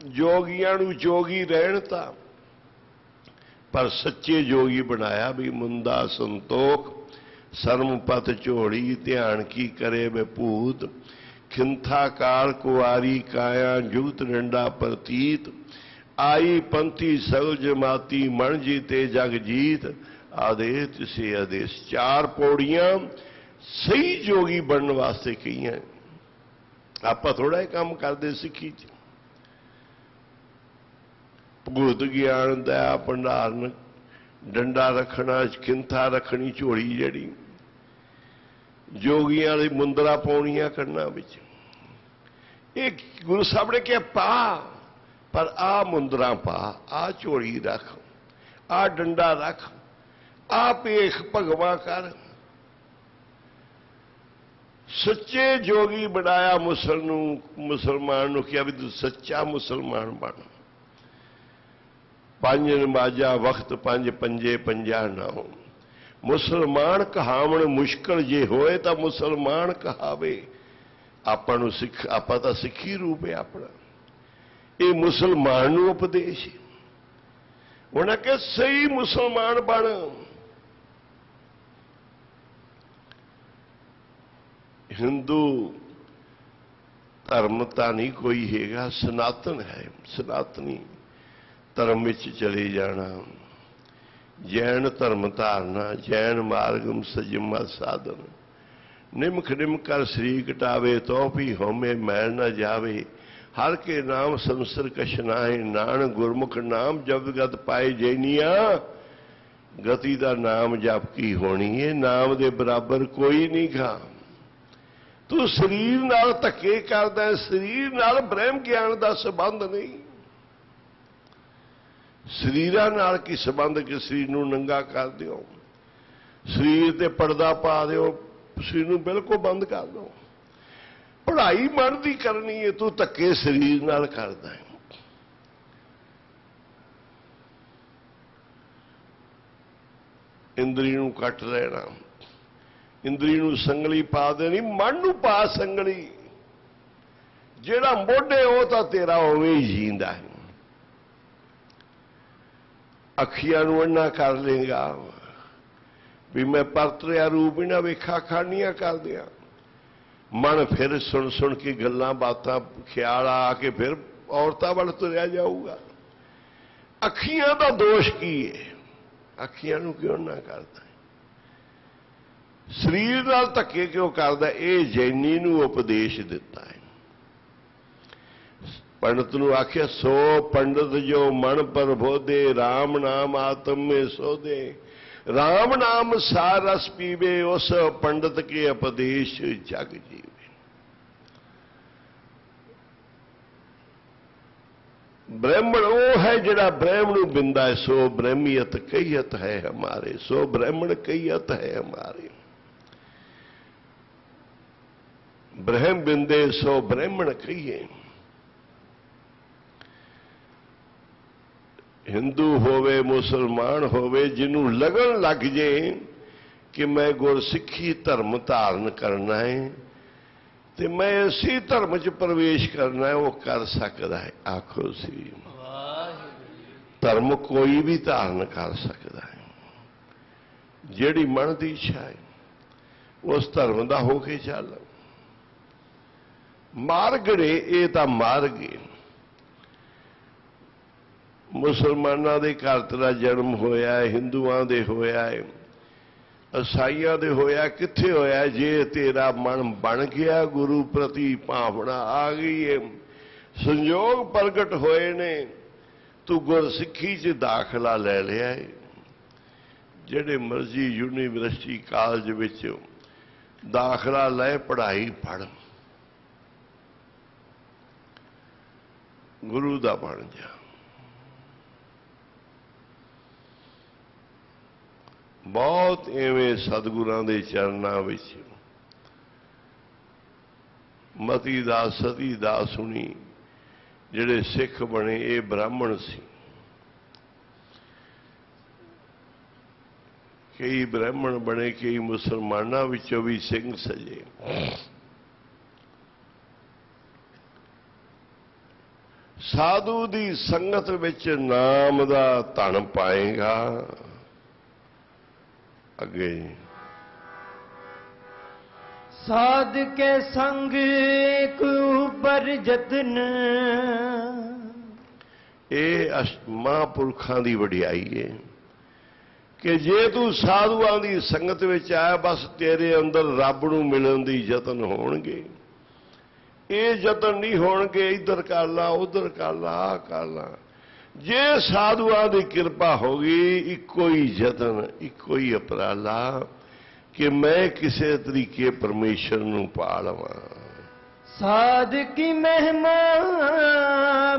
ਜੋਗੀਆਂ ਨੂੰ ਜੋਗੀ ਰਹਿਣ ਤਾਂ, ਪਰ ਸੱਚੇ ਜੋਗੀ ਬਣਾਇਆ ਵੀ ਮੁੰਦਾ ਸੰਤੋਖ ਸਰਮ ਪਤ ਝੋੜੀ, ਧਿਆਨ ਕੀ ਕਰੇ ਵੇ ਭੂਤ, ਖਿੰਥਾ ਕਾਲ ਕੁਆਰੀ ਕਾਇਆ, ਜੁਗਤ ਡੰਡਾ ਪ੍ਰਤੀਤ, ਆਈ ਪੰਥੀ ਸਗਲ ਜਮਾਤੀ, ਮਣ ਜੀਤੇ ਜਗ ਜੀਤ, ਆਦੇਸ਼ ਸੇ ਆਦੇਸ਼। ਚਾਰ ਪੌੜੀਆਂ ਸਹੀ ਜੋਗੀ ਬਣਨ ਵਾਸਤੇ ਕਹੀਆਂ। ਆਪਾਂ ਥੋੜਾ ਜਿਹਾ ਕੰਮ ਕਰਦੇ ਸਿੱਖੀ ਚ, ਭੂਤ ਗਿਆਨ ਦਾ ਭੰਡਾਰਨ, ਡੰਡਾ ਰੱਖਣਾ, ਖਿੰਥਾ ਰੱਖਣੀ, ਝੋਲੀ ਜਿਹੜੀ ਜੋਗੀਆਂ ਦੀ ਮੁੰਦਰਾ ਪਾਉਣੀਆਂ ਕੰਨਾਂ ਵਿੱਚ। ਇਹ ਗੁਰੂ ਸਾਹਿਬ ਨੇ ਕਿਹਾ ਪਾ, ਪਰ ਆ ਮੁੰਦਰਾ ਪਾ, ਆ ਝੋਲੀ ਰੱਖ, ਆ ਡੰਡਾ ਰੱਖ, ਆ ਭੇਖ ਭਗਵਾ ਕਰ। ਸੱਚੇ ਜੋਗੀ ਬਣਾਇਆ ਮੁਸਲਮਾਨ ਨੂੰ ਕਿਹਾ ਵੀ ਤੂੰ ਸੱਚਾ ਮੁਸਲਮਾਨ ਬਣ। ਪੰਜ ਨਮਾਜ਼ਾਂ ਵਕਤ ਪੰਜ, ਪੰਜੇ ਪੰਜਾ ਨਾਉ। ਮੁਸਲਮਾਨ ਕਹਾਵਣ ਮੁਸ਼ਕਲ ਜੇ ਹੋਏ ਤਾਂ ਮੁਸਲਮਾਨ ਕਹਾਵੇ। ਆਪਾਂ ਨੂੰ ਸਿੱਖ, ਆਪਾਂ ਤਾਂ ਸਿੱਖੀ ਰੂਪ ਹੈ ਆਪਣਾ। ਇਹ ਮੁਸਲਮਾਨ ਨੂੰ ਉਪਦੇਸ਼, ਉਹਨਾਂ ਕਿ ਸਹੀ ਮੁਸਲਮਾਨ ਬਣ। ਹਿੰਦੂ ਧਰਮ ਤਾਂ ਨਹੀਂ ਕੋਈ ਹੈਗਾ, ਸਨਾਤਨ ਹੈ। ਸਨਾਤਨੀ ਧਰਮ ਵਿੱਚ ਚਲੇ ਜਾਣਾ, ਜੈਨ ਧਰਮ ਧਾਰਨਾ, ਜੈਨ ਮਾਰਗਮ ਸਜਮਾ ਸਾਧਨ, ਨਿਮਖ ਨਿਮ ਕਰ ਸ੍ਰੀ ਕਟਾਵੇ, ਤੋ ਵੀ ਹੋਮੇ ਮੈਲ ਨਾ ਜਾਵੇ। ਹਰ ਕੇ ਨਾਮ ਸੰਸਰ ਕਸ਼ਨਾਏ, ਨਾਨ ਗੁਰਮੁਖ ਨਾਮ ਜਪਤ ਗਤ ਪਾਏ ਜੈਨੀਆਂ। ਗਤੀ ਦਾ ਨਾਮ ਜਪ ਕੀ ਹੋਣੀ ਹੈ, ਨਾਮ ਦੇ ਬਰਾਬਰ ਕੋਈ ਨਹੀਂ ਗਾ। ਤੂੰ ਸਰੀਰ ਨਾਲ ਧੱਕੇ ਕਰਦਾ, ਸਰੀਰ ਨਾਲ ਬ੍ਰਹਮ ਗਿਆਨ ਦਾ ਸੰਬੰਧ ਨਹੀਂ। ਸਰੀਰਾਂ ਨਾਲ ਕੀ ਸੰਬੰਧ ਕਿ ਸਰੀਰ ਨੂੰ ਨੰਗਾ ਕਰ ਦਿਓ, ਸਰੀਰ ਤੇ ਪਰਦਾ ਪਾ ਦਿਓ, ਸਰੀਰ ਨੂੰ ਬਿਲਕੁਲ ਬੰਦ ਕਰ ਦਿਓ। ਪੜ੍ਹਾਈ ਮਨ ਦੀ ਕਰਨੀ ਹੈ, ਤੂੰ ਧੱਕੇ ਸਰੀਰ ਨਾਲ ਕਰਦਾ ਹੈ। ਇੰਦਰੀ ਨੂੰ ਕੱਟ ਲੈਣਾ, ਇੰਦਰੀ ਨੂੰ ਸੰਗਲੀ ਪਾ ਦੇਣੀ, ਮਨ ਨੂੰ ਪਾ ਸੰਗਲੀ। ਜਿਹੜਾ ਮੋਢੇ ਉਹ ਤਾਂ ਤੇਰਾ ਉਵੇਂ ਹੀ ਜੀਂਦਾ ਹੈ। ਅੱਖੀਆਂ ਨੂੰ ਅੰਨਾ ਕਰ ਲੇਗਾ ਵੀ ਮੈਂ ਪਰਤਰਿਆ ਰੂਪ ਹੀ ਨਾ ਵੇਖਾ, ਖਾਣੀਆਂ ਕਰਦਿਆਂ। ਮਨ ਫਿਰ ਸੁਣ ਸੁਣ ਕੇ ਗੱਲਾਂ ਬਾਤਾਂ ਖਿਆਲ ਆ ਕੇ ਫਿਰ ਔਰਤਾਂ ਵੱਲ ਤੁਰਿਆ ਜਾਊਗਾ। ਅੱਖੀਆਂ ਦਾ ਦੋਸ਼ ਕੀ ਹੈ? ਅੱਖੀਆਂ ਨੂੰ ਕਿਉਂ ਨਾ ਕਰਦਾ? ਸਰੀਰ ਨਾਲ ਧੱਕੇ ਕਿਉਂ ਕਰਦਾ? ਇਹ ਜੈਨੀ ਨੂੰ ਉਪਦੇਸ਼ ਦਿੱਤਾ ਹੈ। ਪੰਡਤ ਨੂੰ ਆਖਿਆ, ਸੋ ਪੰਡਤ ਜੋ ਮਨ ਪ੍ਰਬੋਧੇ, RAM ਨਾਮ ਆਤਮ ਮੇ ਸੋਧੇ। RAM ਨਾਮ ਸਾਰ ਰਸ ਪੀਵੇ, ਉਸ ਪੰਡਤ ਕੇ ਉਪਦੇਸ਼ ਜਗ ਜੀਵੇ। ब्राह्मण वो है जिहड़ा ब्राह्मण नूं बिंदा है। सो ब्रह्मियत कईयत है हमारे, सो ब्राह्मण कईयत है हमारे। ब्रह्म बिंदे सो ब्राह्मण कहिए। हिंदू होवे मुसलमान होवे, जिन्हों लगन लग जे कि मैं गुरसिखी धर्म धारण करना है ते मैं इसी धर्म च प्रवेश करना है, वो कर सकता है। आखो सी धर्म कोई भी धारण कर सकता है, जिहड़ी मन की इच्छा है उस धर्म का होके चल। मार्ग ने ये तो मार्ग है। मुसलमानों के घर तेरा जन्म होया है, हिंदुआं दे होया है, ईसाइयां दे होया, कित्थे होया? जे तेरा मन बन गया, गुरु प्रति भावना आ गई है, संयोग प्रगट होए ने, तू गुरसिखी च दाखला ले लिया है। जिहड़े मर्जी यूनीवर्सिटी कॉलेज विच दाखला ले, पढ़ाई पढ़, गुरु दा बन जा। बहुत इवें सतगुरां दे चरनां विच मती दास सती दास सुनी, जिहड़े सिख बने ये ब्राह्मण सी। कई ब्राह्मण बने, कई मुसलमानां विचों भी सिंह सजे। साधु दी संगत विच नाम दा धन पाएगा। अगे साध के संग एक ऊपर जतन, ये महापुरखों की वडियाई है कि जे तू साधुआं की संगत विच आया, बस तेरे अंदर रब नूं मिलण दी जतन होणगे। ये जतन नहीं होणगे इधर कर ला, उधर कर ला, आ कर ला। जे साधुआं की कृपा होगी, इको ही जतन, इको ही उपराला कि मैं किसी तरीके परमेश्वर नूं पा लवां। साध की महिमा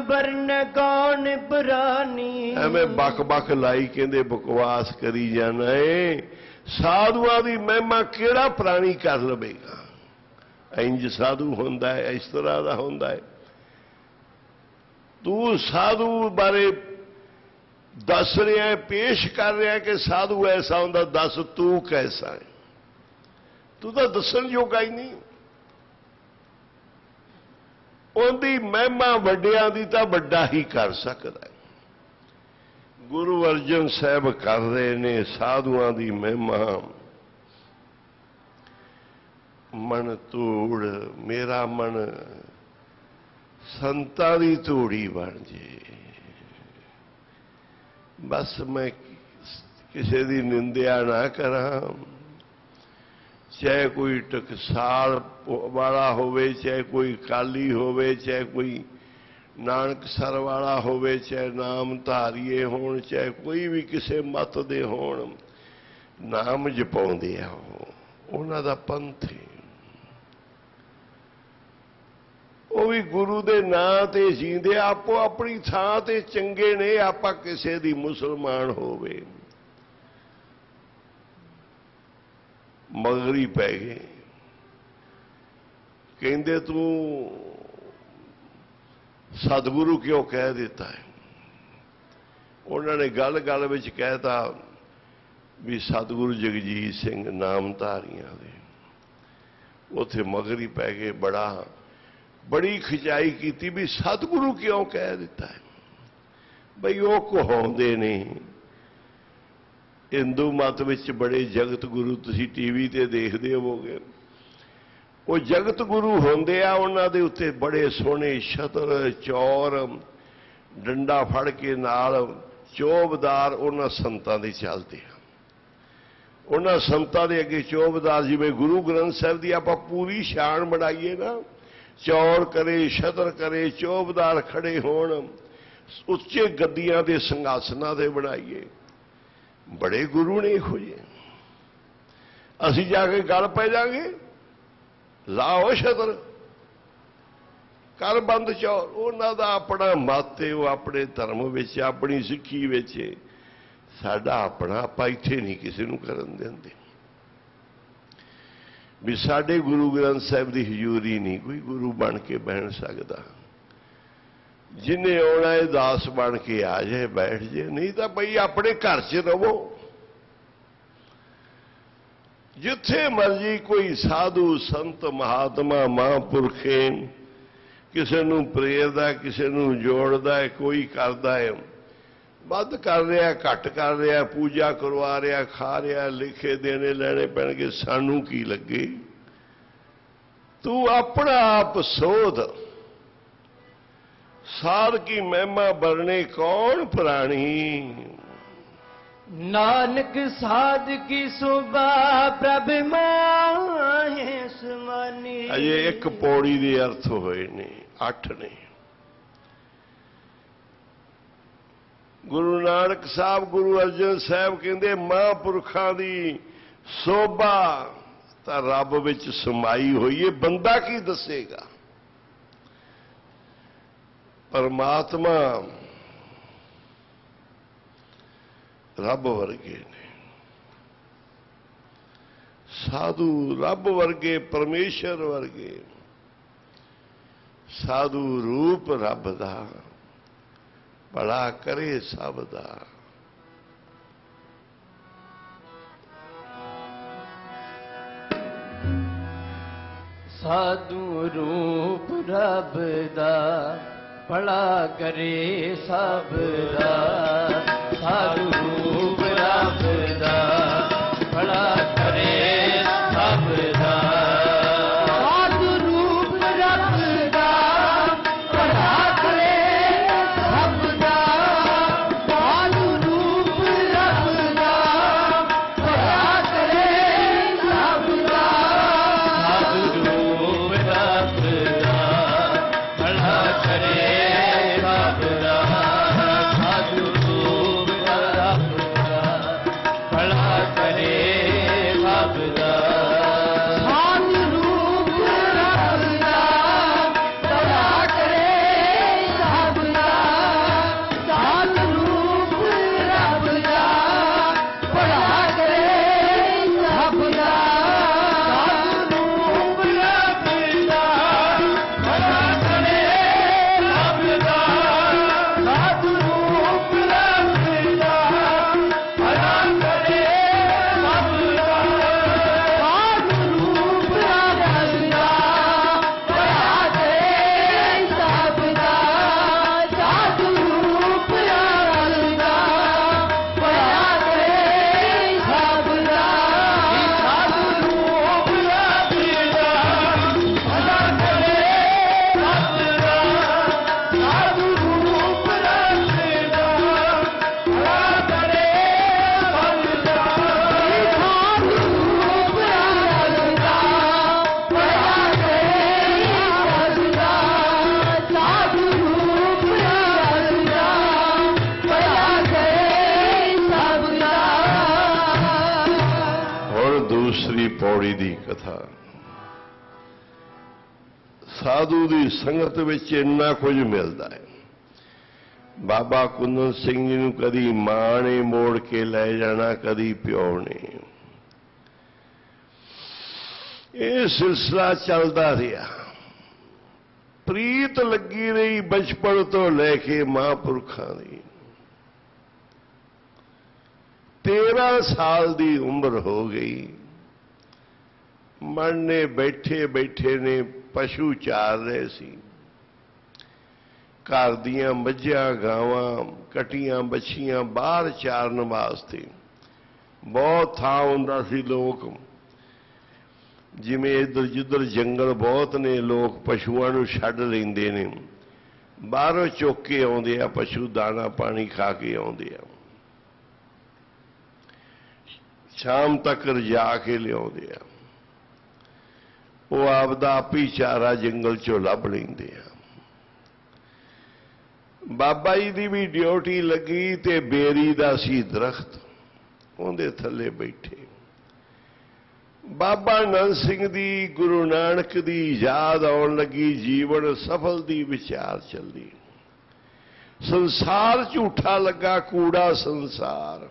बरन कौन पुरानी। एवें बक बक लाई कहंदे बकवास करी जाना है। साधुआं की महिमा केड़ा प्राणी कर लवेगा? इंज साधु होंदा है, इस तरह का होंदा है। तू साधु बारे दस रहा है, पेश कर रहा है कि साधु ऐसा होंदा, दस तू कैसा है? तू तो दसन योगा ही नहीं। उनकी महिमा वड्डियां दी तां वड्डा ही कर सकता है। गुरु अर्जन साहब कर रहे ने साधुआं दी महिमा। मन तूड़ मेरा मन संतां दी धूड़ी बन जे। बस मैं किसी की निंदा ना करा, चाहे कोई टकसाल वाला होवे, चाहे कोई काली होवे, चाहे कोई नानकसर वाला होवे, चाहे नाम धारीए होण, चाहे कोई भी किसी मत दे होण, नाम जपाउंदे आ उन्हां दा पंथ है। वो भी गुरु दे नां ते जींदे, आपो अपनी थां ते चंगे ने। आपां किसे दी मुसलमान होवे मगरी पै गए, कहंदे तू सतगुरु क्यों कह देता है? उन्होंने गल गल विच कहता भी सतगुरु जगजीत सिंह नामधारियां दे। उत्थे मगरी पै गए, बड़ी खिंचाई की भी सतगुरु क्यों कह देता है? बई वो कहाउंदे ने हिंदू मत विच बड़े जगत गुरु, तुसीं टीवी ते देखदे होवोगे, वो जगत गुरु होंदे आ, उन्हां दे उत्ते बड़े सोहणे छतर चौर डंडा फड़ के नाल चोबदार उन्हां संतां दे चलदे आ। ਉਹਨਾਂ ਸੰਤਾਂ ਦੇ ਅੱਗੇ ਚੋਬਦਾਰ, ਜਿਵੇਂ ਗੁਰੂ ਗ੍ਰੰਥ ਸਾਹਿਬ ਦੀ ਆਪਾਂ ਪੂਰੀ ਸ਼ਾਨ ਬਣਾਈਏ ਨਾ, ਚੌੜ ਕਰੇ, ਛਤਰ ਕਰੇ, ਚੋਬਦਾਰ ਖੜੇ ਹੋਣ, ਉੱਚੇ ਗੱਦੀਆਂ ਦੇ ਸਿੰਘਾਸਨਾਂ ਤੇ ਬਣਾਈਏ। ਬੜੇ ਗੁਰੂ ਨੇ ਇਹੋ ਜਿਹੇ। ਅਸੀਂ ਜਾ ਕੇ ਗੱਲ ਪੈ ਜਾਗੇ, ਲਾਓ ਛਤਰ, ਕਰ ਬੰਦ ਚੌਰ। ਉਹਨਾਂ ਦਾ ਆਪਣਾ ਮਤ ਹੈ, ਉਹ ਆਪਣੇ ਧਰਮ ਵਿੱਚ, ਆਪਣੀ ਸਿੱਖੀ ਵਿੱਚ। ਸਾਡਾ ਆਪਣਾ, ਆਪਾਂ ਇੱਥੇ ਨਹੀਂ ਕਿਸੇ ਨੂੰ ਕਰਨ ਦਿੰਦੇ ਵੀ ਸਾਡੇ ਗੁਰੂ ਗ੍ਰੰਥ ਸਾਹਿਬ ਦੀ ਹਜ਼ੂਰੀ ਨਹੀਂ ਕੋਈ ਗੁਰੂ ਬਣ ਕੇ ਬਹਿਣ ਸਕਦਾ। ਜਿਹਨੇ ਆਉਣਾ ਹੈ ਦਾਸ ਬਣ ਕੇ ਆ ਜਾਏ, ਬੈਠ ਜਾਏ, ਨਹੀਂ ਤਾਂ ਬਈ ਆਪਣੇ ਘਰ 'ਚ ਰਹੋ। ਜਿੱਥੇ ਮਰਜੀ ਕੋਈ ਸਾਧੂ ਸੰਤ ਮਹਾਤਮਾ ਮਹਾਂਪੁਰਖੇ ਕਿਸੇ ਨੂੰ ਪ੍ਰੇਰਦਾ, ਕਿਸੇ ਨੂੰ ਜੋੜਦਾ ਹੈ, ਕੋਈ ਕਰਦਾ ਹੈ, ਵੱਧ ਕਰ ਰਿਹਾ, ਘੱਟ ਕਰ ਰਿਹਾ, ਪੂਜਾ ਕਰਵਾ ਰਿਹਾ, ਖਾ ਰਿਹਾ, ਲਿਖੇ ਦੇਣੇ ਲੈਣੇ ਪੈਣਗੇ, ਸਾਨੂੰ ਕੀ ਲੱਗੇ। ਤੂੰ ਆਪਣਾ ਆਪ ਸੋਧ, ਸਾਧ ਕੀ ਮਹਿਮਾ ਬਰਨੇ ਕੌਣ ਪ੍ਰਾਣੀ। नानक साध की शोभा प्रभ माहे समानी। ਅਜੇ ਇੱਕ ਪੌੜੀ ਦੇ ਅਰਥ ਹੋਏ ਨੇ, 8 ਨੇ। ਗੁਰੂ ਨਾਨਕ ਸਾਹਿਬ, ਗੁਰੂ ਅਰਜਨ ਸਾਹਿਬ ਕਹਿੰਦੇ ਮਹਾਂਪੁਰਖਾਂ ਦੀ ਸੋਭਾ ਤਾਂ ਰੱਬ ਵਿੱਚ ਸਮਾਈ ਹੋਈ ਹੈ, ਬੰਦਾ ਕੀ ਦੱਸੇਗਾ। ਪਰਮਾਤਮਾ ਰੱਬ ਵਰਗੇ ਨੇ, ਸਾਧੂ ਰੱਬ ਵਰਗੇ, ਪਰਮੇਸ਼ਰ ਵਰਗੇ। ਸਾਧੂ ਰੂਪ ਰੱਬ ਦਾ, ਭਲਾ ਕਰੇ ਸਭ ਦਾ। ਸਾਧੂ ਰੂਪ ਰੱਬ ਦਾ, ਭਲਾ ਕਰੇ ਸਭ ਦਾ। ਸਾਧੂ ਰੂਪ ਰੱਬ ਦਾ, ਭਲਾ ਕਰੇ ਸਭ ਦਾ। ਸਾਧੂ ਰੂਪ ਰੱਬ ਦਾ, ਭਲਾ ਕਰੇ ਸਭ ਦਾ। ਸਾਧੂ ਰੂਪ ਰੱਬ ਦਾ, ਭਲਾ ਕਰੇ ਸਭ ਦਾ। ਸਾਧੂ ਰੂਪ ਰੱਬ ਦਾ, ਭਲਾ ਕਰੇ ਸਭ ਦਾ। ਸਾਧੂ ਰੂਪ ਰੱਬ ਦਾ, ਭਲਾ ਕਰੇ ਸਭ ਦਾ। ਸਾਧੂ ਰੂਪ ਰੱਬ ਦਾ, ਭਲਾ ਕਰੇ ਸਭ ਦਾ। ਸਾਧੂ ਰੂਪ ਰੱਬ ਦਾ, ਭਲਾ ਕਰੇ ਸਭ ਦਾ। ਸਾਧੂ ਰੂਪ ਰੱਬ ਦਾ, ਭਲਾ ਕਰੇ ਸਭ ਦਾ। ਸਾਧੂ ਰੂਪ ਰੱਬ ਦਾ, ਭਲਾ ਕਰੇ ਸਭ ਦਾ। ਸਾਧੂ ਰੂਪ ਰੱਬ ਦਾ, ਭਲਾ ਕਰੇ ਸਭ ਦਾ। ਸਾਧੂ ਰੂਪ ਰੱਬ ਦਾ, ਭਲਾ ਕਰੇ ਸਭ ਦਾ। ਸਾਧੂ ਰੂਪ ਰੱਬ ਦਾ, ਭਲਾ ਕਰੇ ਸਭ ਦਾ। ਸਾਧੂ ਰੂਪ ਰੱਬ ਦਾ, ਭਲਾ ਕਰੇ ਸਭ ਦਾ। ਸਾਧੂ ਰੂਪ ਰੱਬ ਦਾ, ਭਲਾ ਕਰੇ ਸਭ ਦਾ। ਸਾਧੂ ਰੂਪ ਰੱਬ ਦਾ, ਭਲਾ ਕਰੇ ਸਭ ਦਾ। ਹੁਣ ਦੂਸਰੀ ਪੌੜੀ ਦੀ ਕਥਾ। ਸਾਧੂ ਦੀ ਸੰਗਤ ਵਿੱਚ ਇੰਨਾ ਕੁਝ ਮਿਲਦਾ ਹੈ। ਬਾਬਾ ਕੁੰਦਨ ਸਿੰਘ ਜੀ ਨੂੰ ਕਦੀ ਮਾਂ ਨੇ ਮੋੜ ਕੇ ਲੈ ਜਾਣਾ, ਕਦੀ ਪਿਓ ਨੇ। ਇਹ ਸਿਲਸਿਲਾ ਚੱਲਦਾ ਰਿਹਾ, ਪ੍ਰੀਤ ਲੱਗੀ ਰਹੀ ਬਚਪਨ ਤੋਂ ਲੈ ਕੇ ਮਹਾਂਪੁਰਖਾਂ ਦੀ। 13 ਸਾਲ ਦੀ ਉਮਰ ਹੋ ਗਈ, ਮਨ ਨੇ ਬੈਠੇ ਬੈਠੇ ਨੇ ਪਸ਼ੂ ਚਾਰ ਰਹੇ ਸੀ। ਘਰ ਦੀਆਂ ਮੱਝਾਂ ਗਾਵਾਂ ਕਟੀਆਂ ਬੱਛੀਆਂ ਬਾਹਰ ਚਾਰਨ ਵਾਸਤੇ ਬਹੁਤ ਥਾਂ ਹੁੰਦਾ ਸੀ। ਲੋਕ ਜਿਵੇਂ ਇੱਧਰ ਜਿੱਧਰ ਜੰਗਲ ਬਹੁਤ ਨੇ, ਲੋਕ ਪਸ਼ੂਆਂ ਨੂੰ ਛੱਡ ਲੈਂਦੇ ਨੇ, ਬਾਹਰੋਂ ਚੁੱਕ ਕੇ ਆਉਂਦੇ ਆ ਪਸ਼ੂ, ਦਾਣਾ ਪਾਣੀ ਖਾ ਕੇ ਆਉਂਦੇ ਆ। शाम तक रजा के लियाउंदे आ, वो आपदा आप ही चारा जंगल चों लभ लैंदे आ। बाबा जी की भी ड्यूटी लगी ते बेरी दा सी दरख्त, उहदे थले बैठे बाबा नंद सिंह दी गुरु नानक दी याद आउण लगी, जीवन सफल दी विचार चली। संसार झूठा लगा, कूड़ा संसार,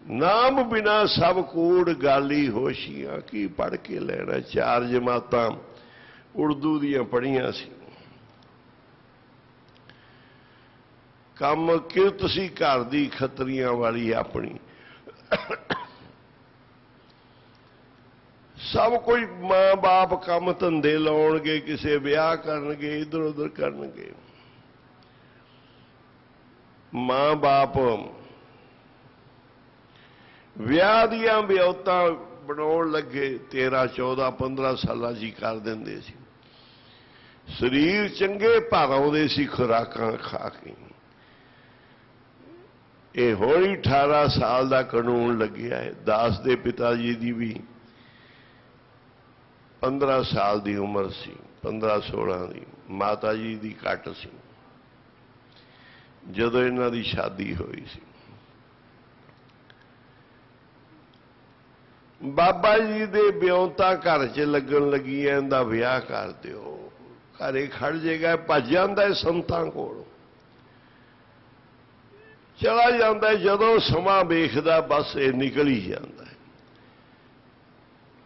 नाम बिना सब कूड़ गाली होशियां, की पढ़ के लेना। चार जमातां उर्दू दियां पढ़ियां सी, कम किरत सी घर दी खतरियां वाली अपनी। सब कुछ मां बाप काम धंधे लाउणगे, किसे विआह करनगे, इधर उधर करनगे। मां बाप विआह दियां विआहतां बनाउण लगे, 13, 14, 15 सालां जी कर दिंदे सी। शरीर चंगे भर आउंदे सी खुराकां खा के। ये होली 18 साल का कानून लग्या है। दास दे पिता जी की भी 15 साल की उम्र सी, 15-16 की। माता जी की घट सी जदों इन्हां दी शादी हुई सी। बाबा जी दे ब्योंता घर च लगन लगी, इहदा विआह कर दिओ। घरे खड़ जेगा, भज जांदा है संतां कोल, चला जाता है। जदों समा वेखदा बस ये निकल ही जाता है,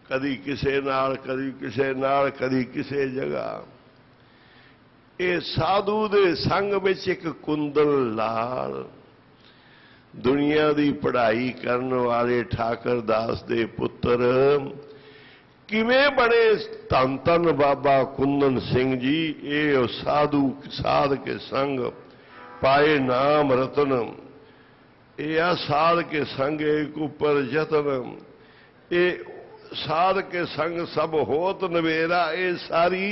कदी किसे नाल, कदी किसे नाल, कदी किसे जगह। ये साधु दे संग विच एक कुंदल लाल, दुनिया की पढ़ाई करने वाले ठाकर दास दे पुत्र किवें बने धन धन बाबा कुंदन सिंह जी। ये साधु साध के संग पाए नाम रतन, या साध के संग एक ऊपर जतन, ये साध के संग सब होत नवेरा। ये सारी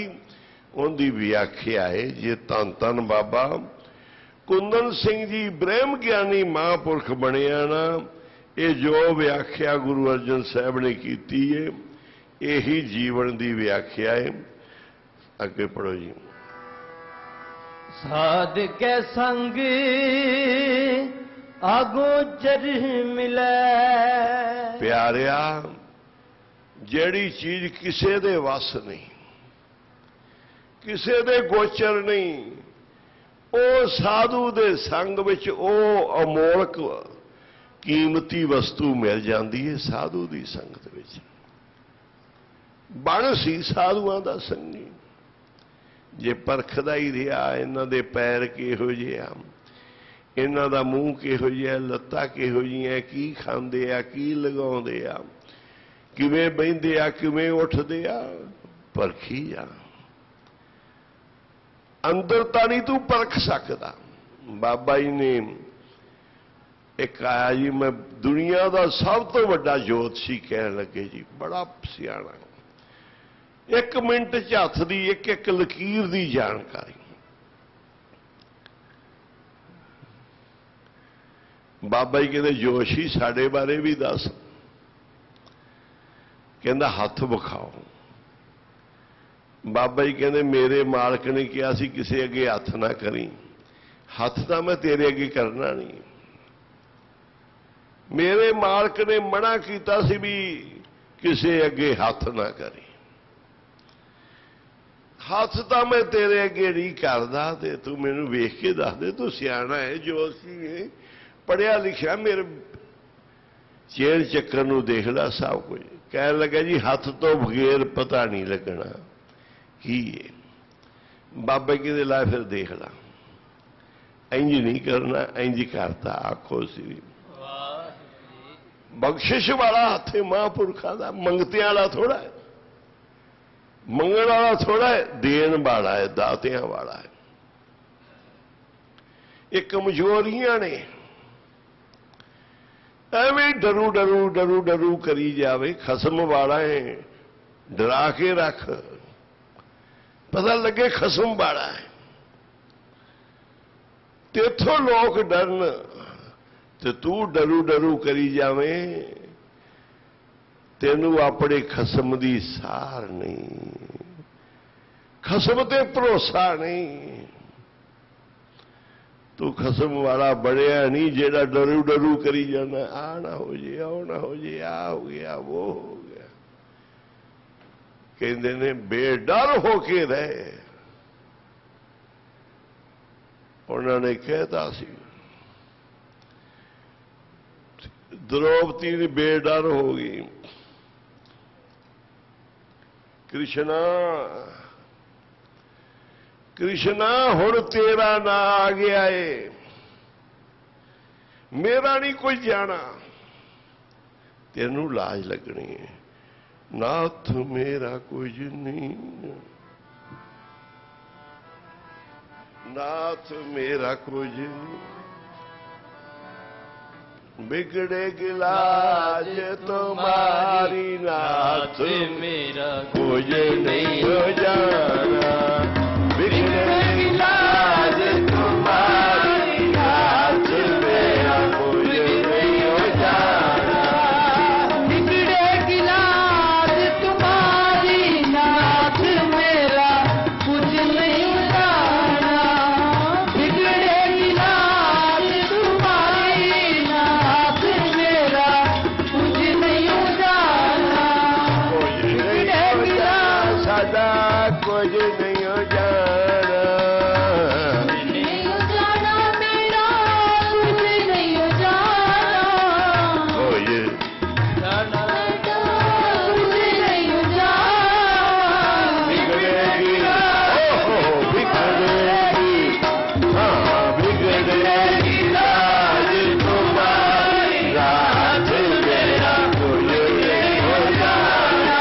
उनकी व्याख्या है। जे धन धन बाबा कुंदन सिंह जी ब्रह्म ज्ञानी महापुरख बनिया ना, ये जो व्याख्या गुरु अर्जन साहब ने की है, यही जीवन की व्याख्या है। अगे पढ़ो जी। साध के संग आगो जर मिले, प्यारिया जेड़ी चीज किसे दे वस नहीं, किसे दे गोचर नहीं, ओ साधु दे संग विच ओ अमोलक कीमती वस्तु मिल जाती है। साधु की संगत विच बण सी साधुआं दा संगी, जे परखदा ही रहा इन्हां दे पैर किहो जिहे आ, इन्हां दा मूँह किहो जिहा, लत्तां किहो जिहियां, की खांदे आ, की लगाउंदे आ, किवें बहिंदे आ, किवें उठदे आ, परखी जा। अंदर तां नहीं तू परख सकदा। बाबा जी ने एक आया जी, मैं दुनिया का सब तो वड्डा ज्योतिषी कहन लगे जी, बड़ा सियाणा, 1 मिनट च हथ दी एक एक लकीर की जानकारी। बाबा जी कहते जोशी साडे बारे भी दस। कहंदा हथ विखाओ। बाबा जी कहते मेरे मालक ने कहा सी किसी अगे हथ ना करी, हथ तो मैं तेरे अगे करना नहीं। मेरे मालक ने मना किया सी भी किसी अगे हथ ना करी, हथ तो मैं तेरे अगे नहीं करदा, ते तू मैनू वेख के दस दे, तू सियाणा है, जोशी है, पढ़िया लिखा, मेरे चेड़ चक्कर नूं देख ला सब कुछ। कह लगा जी हथ तो बगैर पता नहीं लगना की है। बाबा कहते ला फिर देख ला, इंज नहीं करना, इंज करता। आखो सी बख्शिश वाला हथ है महापुरखा का, मंगते वाला थोड़ा है, मंगण वाला थोड़ा है, देन वाला है, दातियां वाला है। ये कमजोरियां ने, एवें डरू डरू डरू डरू करी जावे। खसम वाला है, डरा के रख, पता लगे खसम वाला है। तेथों लोग डरन, ਤੇ ਤੂੰ ਡਰੂ ਡਰੂ ਕਰੀ ਜਾਵੇਂ, ਤੈਨੂੰ ਆਪਣੇ ਖਸਮ ਦੀ ਸਾਰ ਨਹੀਂ, ਖਸਮ ਤੇ ਭਰੋਸਾ ਨਹੀਂ। ਤੂੰ ਖਸਮ ਵਾਲਾ ਬਣਿਆ ਨਹੀਂ ਜਿਹੜਾ ਡਰੂ ਡਰੂ ਕਰੀ ਜਾਣਾ, ਆ ਨਾ ਹੋ ਜੇ, ਉਹ ਨਾ ਹੋ ਜੇ, ਆ ਹੋ ਗਿਆ, ਉਹ ਹੋ ਗਿਆ। ਕਹਿੰਦੇ ਨੇ ਬੇਡਰ ਹੋ ਕੇ ਰਹੇ। ਉਹਨਾਂ ਨੇ ਕਹਿਤਾ ਸੀ द्रौपदी ने बेडर हो गई, कृष्णा कृष्णा हुण तेरा ना आ गया है, मेरा नहीं कोई जाना, तेनू लाज लगनी है, नाथ मेरा कुछ नहीं, नाथ मेरा कुछ नहीं, बिगड़ेगी लाज तुम्हारी, नाथ मेरा कुछ नहीं हो जाना, बिगड़ेगी लाज तुम्हारी, नाथ मेरा कुछ नहीं हो जाना, बिगड़ेगी लाज तुम्हारी, नाथ मेरा कुछ नहीं जाना, बिगड़ेगी लाज तुम्हारी, नाथ मेरा कुछ नहीं जाना, बिगड़ेगी लाज सदा कुछ नहीं हो जाना, नहीं हो जाना मेरा कुछ नहीं हो जाना, ओ ये जाना कुछ नहीं हो जाना, बिगड़ेगी, ओहो बिगड़ेगी, हाँ बिगड़ेगी लाज तुम्हारी, नाथ मेरा कुछ नहीं हो जाना,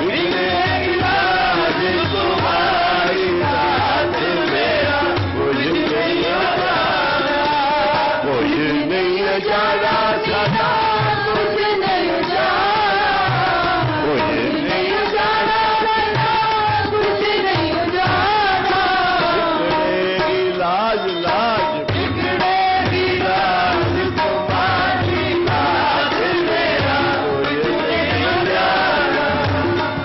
बिगड़ेगी लाज तुम्हारी, नाथ मेरा कुछ नहीं हो जाना, कुछ नहीं हो जाना, सदा कुछ नहीं हो जाना, कुछ नहीं हो जाना, कुछ नहीं हो जाना, बिगड़ेगी लाज लाज, बिगड़ेगी लाज तुम्हारी, नाथ मेरा कुछ नहीं हो जाना,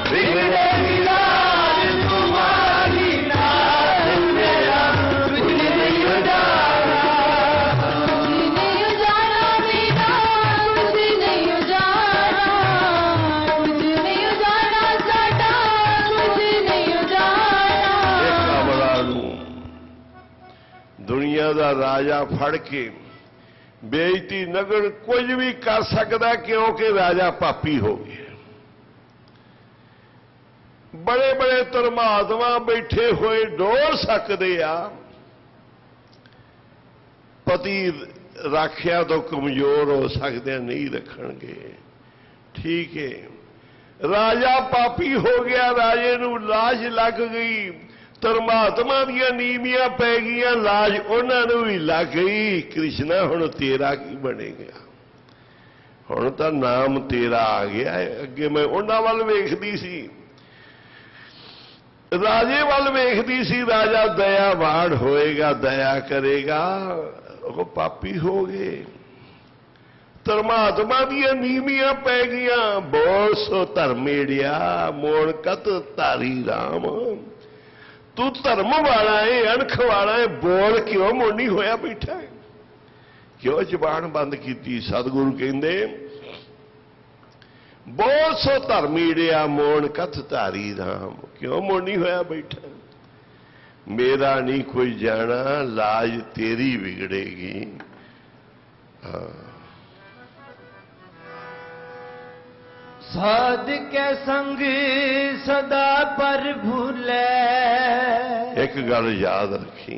बिगड़ेगी लाज तुम्हारी, नाथ मेरा कुछ नहीं हो जाना, नहीं हो जाना मेरा कुछ नहीं हो जाना, कुछ नहीं हो जाना साडा कुछ नहीं हो जाना, एक अमला ਨੂੰ ਦੁਨੀਆ ਦਾ ਰਾਜਾ ਫੜ ਕੇ ਬੇਇੱਜ਼ਤੀ ਨਗਰ ਕੁਝ ਵੀ ਕਰ ਸਕਦਾ, ਕਿਉਂਕਿ ਰਾਜਾ ਪਾਪੀ ਹੋ ਗਿਆ। ਬੜੇ ਬੜੇ ਧਰਮਾਤਮਾ ਬੈਠੇ ਹੋਏ ਡੋਲ ਸਕਦੇ ਆ, ਪਤੀ ਰਾਖਿਆ ਤੋਂ ਕਮਜ਼ੋਰ ਹੋ ਸਕਦੇ ਆ, ਨਹੀਂ ਰੱਖਣਗੇ। ਠੀਕ ਹੈ, ਰਾਜਾ ਪਾਪੀ ਹੋ ਗਿਆ, ਰਾਜੇ ਨੂੰ ਲਾਜ ਲੱਗ ਗਈ, ਧਰਮਾਤਮਾ ਦੀਆਂ ਨੀਵੀਆਂ ਪੈ ਗਈਆਂ, ਲਾਜ ਉਹਨਾਂ ਨੂੰ ਵੀ ਲੱਗ ਗਈ। ਕ੍ਰਿਸ਼ਨਾ ਹੁਣ ਤੇਰਾ ਕੀ ਬਣੇਗਾ? ਹੁਣ ਤਾਂ ਨਾਮ ਤੇਰਾ ਆ ਗਿਆ ਹੈ। ਅੱਗੇ ਮੈਂ ਉਹਨਾਂ ਵੱਲ ਵੇਖਦੀ ਸੀ, ਰਾਜੇ ਵੱਲ ਵੇਖਦੀ ਸੀ, ਰਾਜਾ ਦਇਆਵਾਨ ਹੋਏਗਾ, ਦਇਆ ਕਰੇਗਾ, ਉਹ ਪਾਪੀ ਹੋ ਗਏ। ਧਰਮਾਤਮਾ ਦੀਆਂ ਨੀਵੀਆਂ ਪੈ ਗਈਆਂ, ਬੋਲ ਸੋ ਧਰਮੇੜਿਆ ਮੋਣ ਕਤ ਧਾਰੀ ਰਾਮ। ਤੂੰ ਧਰਮ ਵਾਲਾ ਹੈ, ਅਣਖ ਵਾਲਾ ਹੈ, ਬੋਲ ਕਿਉਂ ਮੋਨੀ ਹੋਇਆ ਬੈਠਾ ਹੈ? ਕਿਉਂ ਜ਼ਬਾਨ ਬੰਦ ਕੀਤੀ? ਸਤਿਗੁਰੂ ਕਹਿੰਦੇ ਬੋਲ ਸੋ ਧਰਮੇੜਿਆ ਮੋਣ ਕਤ ਧਾਰੀ ਰਾਮ। ਕਿਉਂ ਮੋਨੀ ਹੋਇਆ ਬੈਠਾ? ਮੇਰਾ ਨਹੀਂ ਕੋਈ ਜਾਣਾ, ਲਾਜ ਤੇਰੀ ਵਿਗੜੇਗੀ। ਹਾਂ, साध के संग सदा पर भूले। ਇੱਕ ਗੱਲ ਯਾਦ ਰੱਖੀ,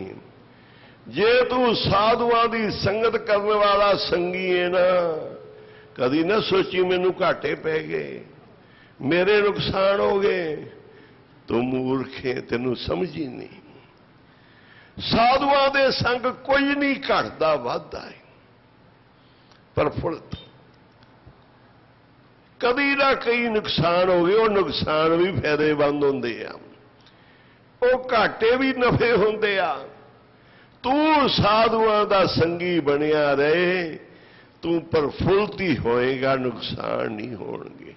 ਜੇ ਤੂੰ ਸਾਧੂਆਂ ਦੀ ਸੰਗਤ ਕਰਨ ਵਾਲਾ ਸੰਗੀ ਹੈ ਨਾ, ਕਦੀ ਨਾ ਸੋਚੀ ਮੈਨੂੰ ਘਾਟੇ ਪੈ ਗਏ, ਮੇਰੇ ਨੁਕਸਾਨ ਹੋ ਗਏ। ਤੂੰ ਮੂਰਖ ਹੈ, ਤੈਨੂੰ ਸਮਝ ਹੀ ਨਹੀਂ। ਸਾਧੂਆਂ ਦੇ ਸੰਗ ਕੁਝ ਨਹੀਂ ਘਟਦਾ, ਵੱਧਦਾ ਹੈ, ਪ੍ਰਫੁੱਲਤ। ਕਦੀ ਨਾ ਕਈ ਨੁਕਸਾਨ ਹੋ ਗਏ, ਉਹ ਨੁਕਸਾਨ ਵੀ ਫਾਇਦੇਮੰਦ ਹੁੰਦੇ ਆ, ਉਹ ਘਾਟੇ ਵੀ ਨਫੇ ਹੁੰਦੇ ਆ। ਤੂੰ ਸਾਧੂਆਂ ਦਾ ਸੰਗੀ ਬਣਿਆ ਰਹੇ, ਤੂੰ ਪ੍ਰਫੁੱਲਤੀ ਹੋਏਗਾ, ਨੁਕਸਾਨ ਨਹੀਂ ਹੋਣਗੇ।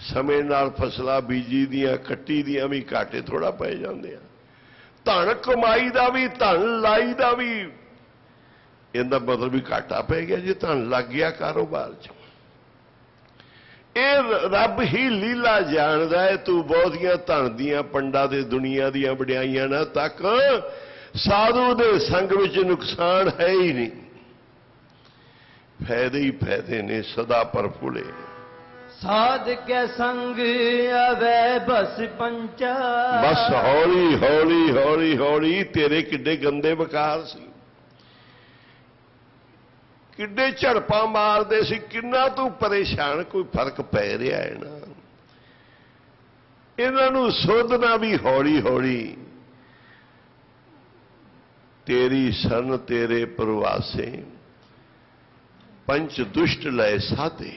ਸਮੇਂ ਨਾਲ ਫਸਲਾਂ ਬੀਜੀ ਦੀਆਂ ਕੱਟੀ ਦੀਆਂ ਵੀ ਘਾਟੇ ਥੋੜਾ ਪੈ ਜਾਂਦੇ ਆ। ਧਨ ਕਮਾਈ ਦਾ ਵੀ, ਧਨ ਲਾਈ ਦਾ ਵੀ, ਇਹਦਾ ਮਤਲਬ ਵੀ ਘਾਟਾ ਪੈ ਗਿਆ ਜੇ ਧਨ ਲੱਗ ਗਿਆ ਕਾਰੋਬਾਰ 'ਚ। ਇਹ ਰੱਬ ਹੀ ਲੀਲਾ ਜਾਣਦਾ ਹੈ। ਤੂੰ ਬਹੁਤੀਆਂ ਧਨ ਦੀਆਂ ਪੰਡਾਂ ਤੇ ਦੁਨੀਆ ਦੀਆਂ ਵਡਿਆਈਆਂ ਨਾ ਤੱਕ, ਸਾਧੂ ਦੇ ਸੰਗ ਵਿੱਚ ਨੁਕਸਾਨ ਹੈ ਹੀ ਨਹੀਂ, ਫਾਇਦੇ ਹੀ ਫਾਇਦੇ ਨੇ, ਸਦਾ ਪ੍ਰਫੁੱਲੇ। ਸਾਧ ਕੇ ਸੰਗ ਆਵੇ ਬਸ ਪੰਚਾ। ਬਸ ਹੌਲੀ ਹੌਲੀ ਹੌਲੀ ਹੌਲੀ ਤੇਰੇ ਕਿੱਡੇ ਗੰਦੇ ਵਿਕਾਰ ਸੀ, ਕਿੱਡੇ ਝੜਪਾਂ ਮਾਰਦੇ ਸੀ, ਕਿੰਨਾ ਤੂੰ ਪਰੇਸ਼ਾਨ। ਕੋਈ ਫਰਕ ਪੈ ਰਿਹਾ ਹੈ ਨਾ? ਇਹਨਾਂ ਨੂੰ ਸੋਧਣਾ ਵੀ ਹੌਲੀ ਹੌਲੀ। ਤੇਰੀ ਸਨ ਤੇਰੇ ਪ੍ਰਵਾਸੇ, ਪੰਚ ਦੁਸ਼ਟ ਲੈ ਸਾਧੇ।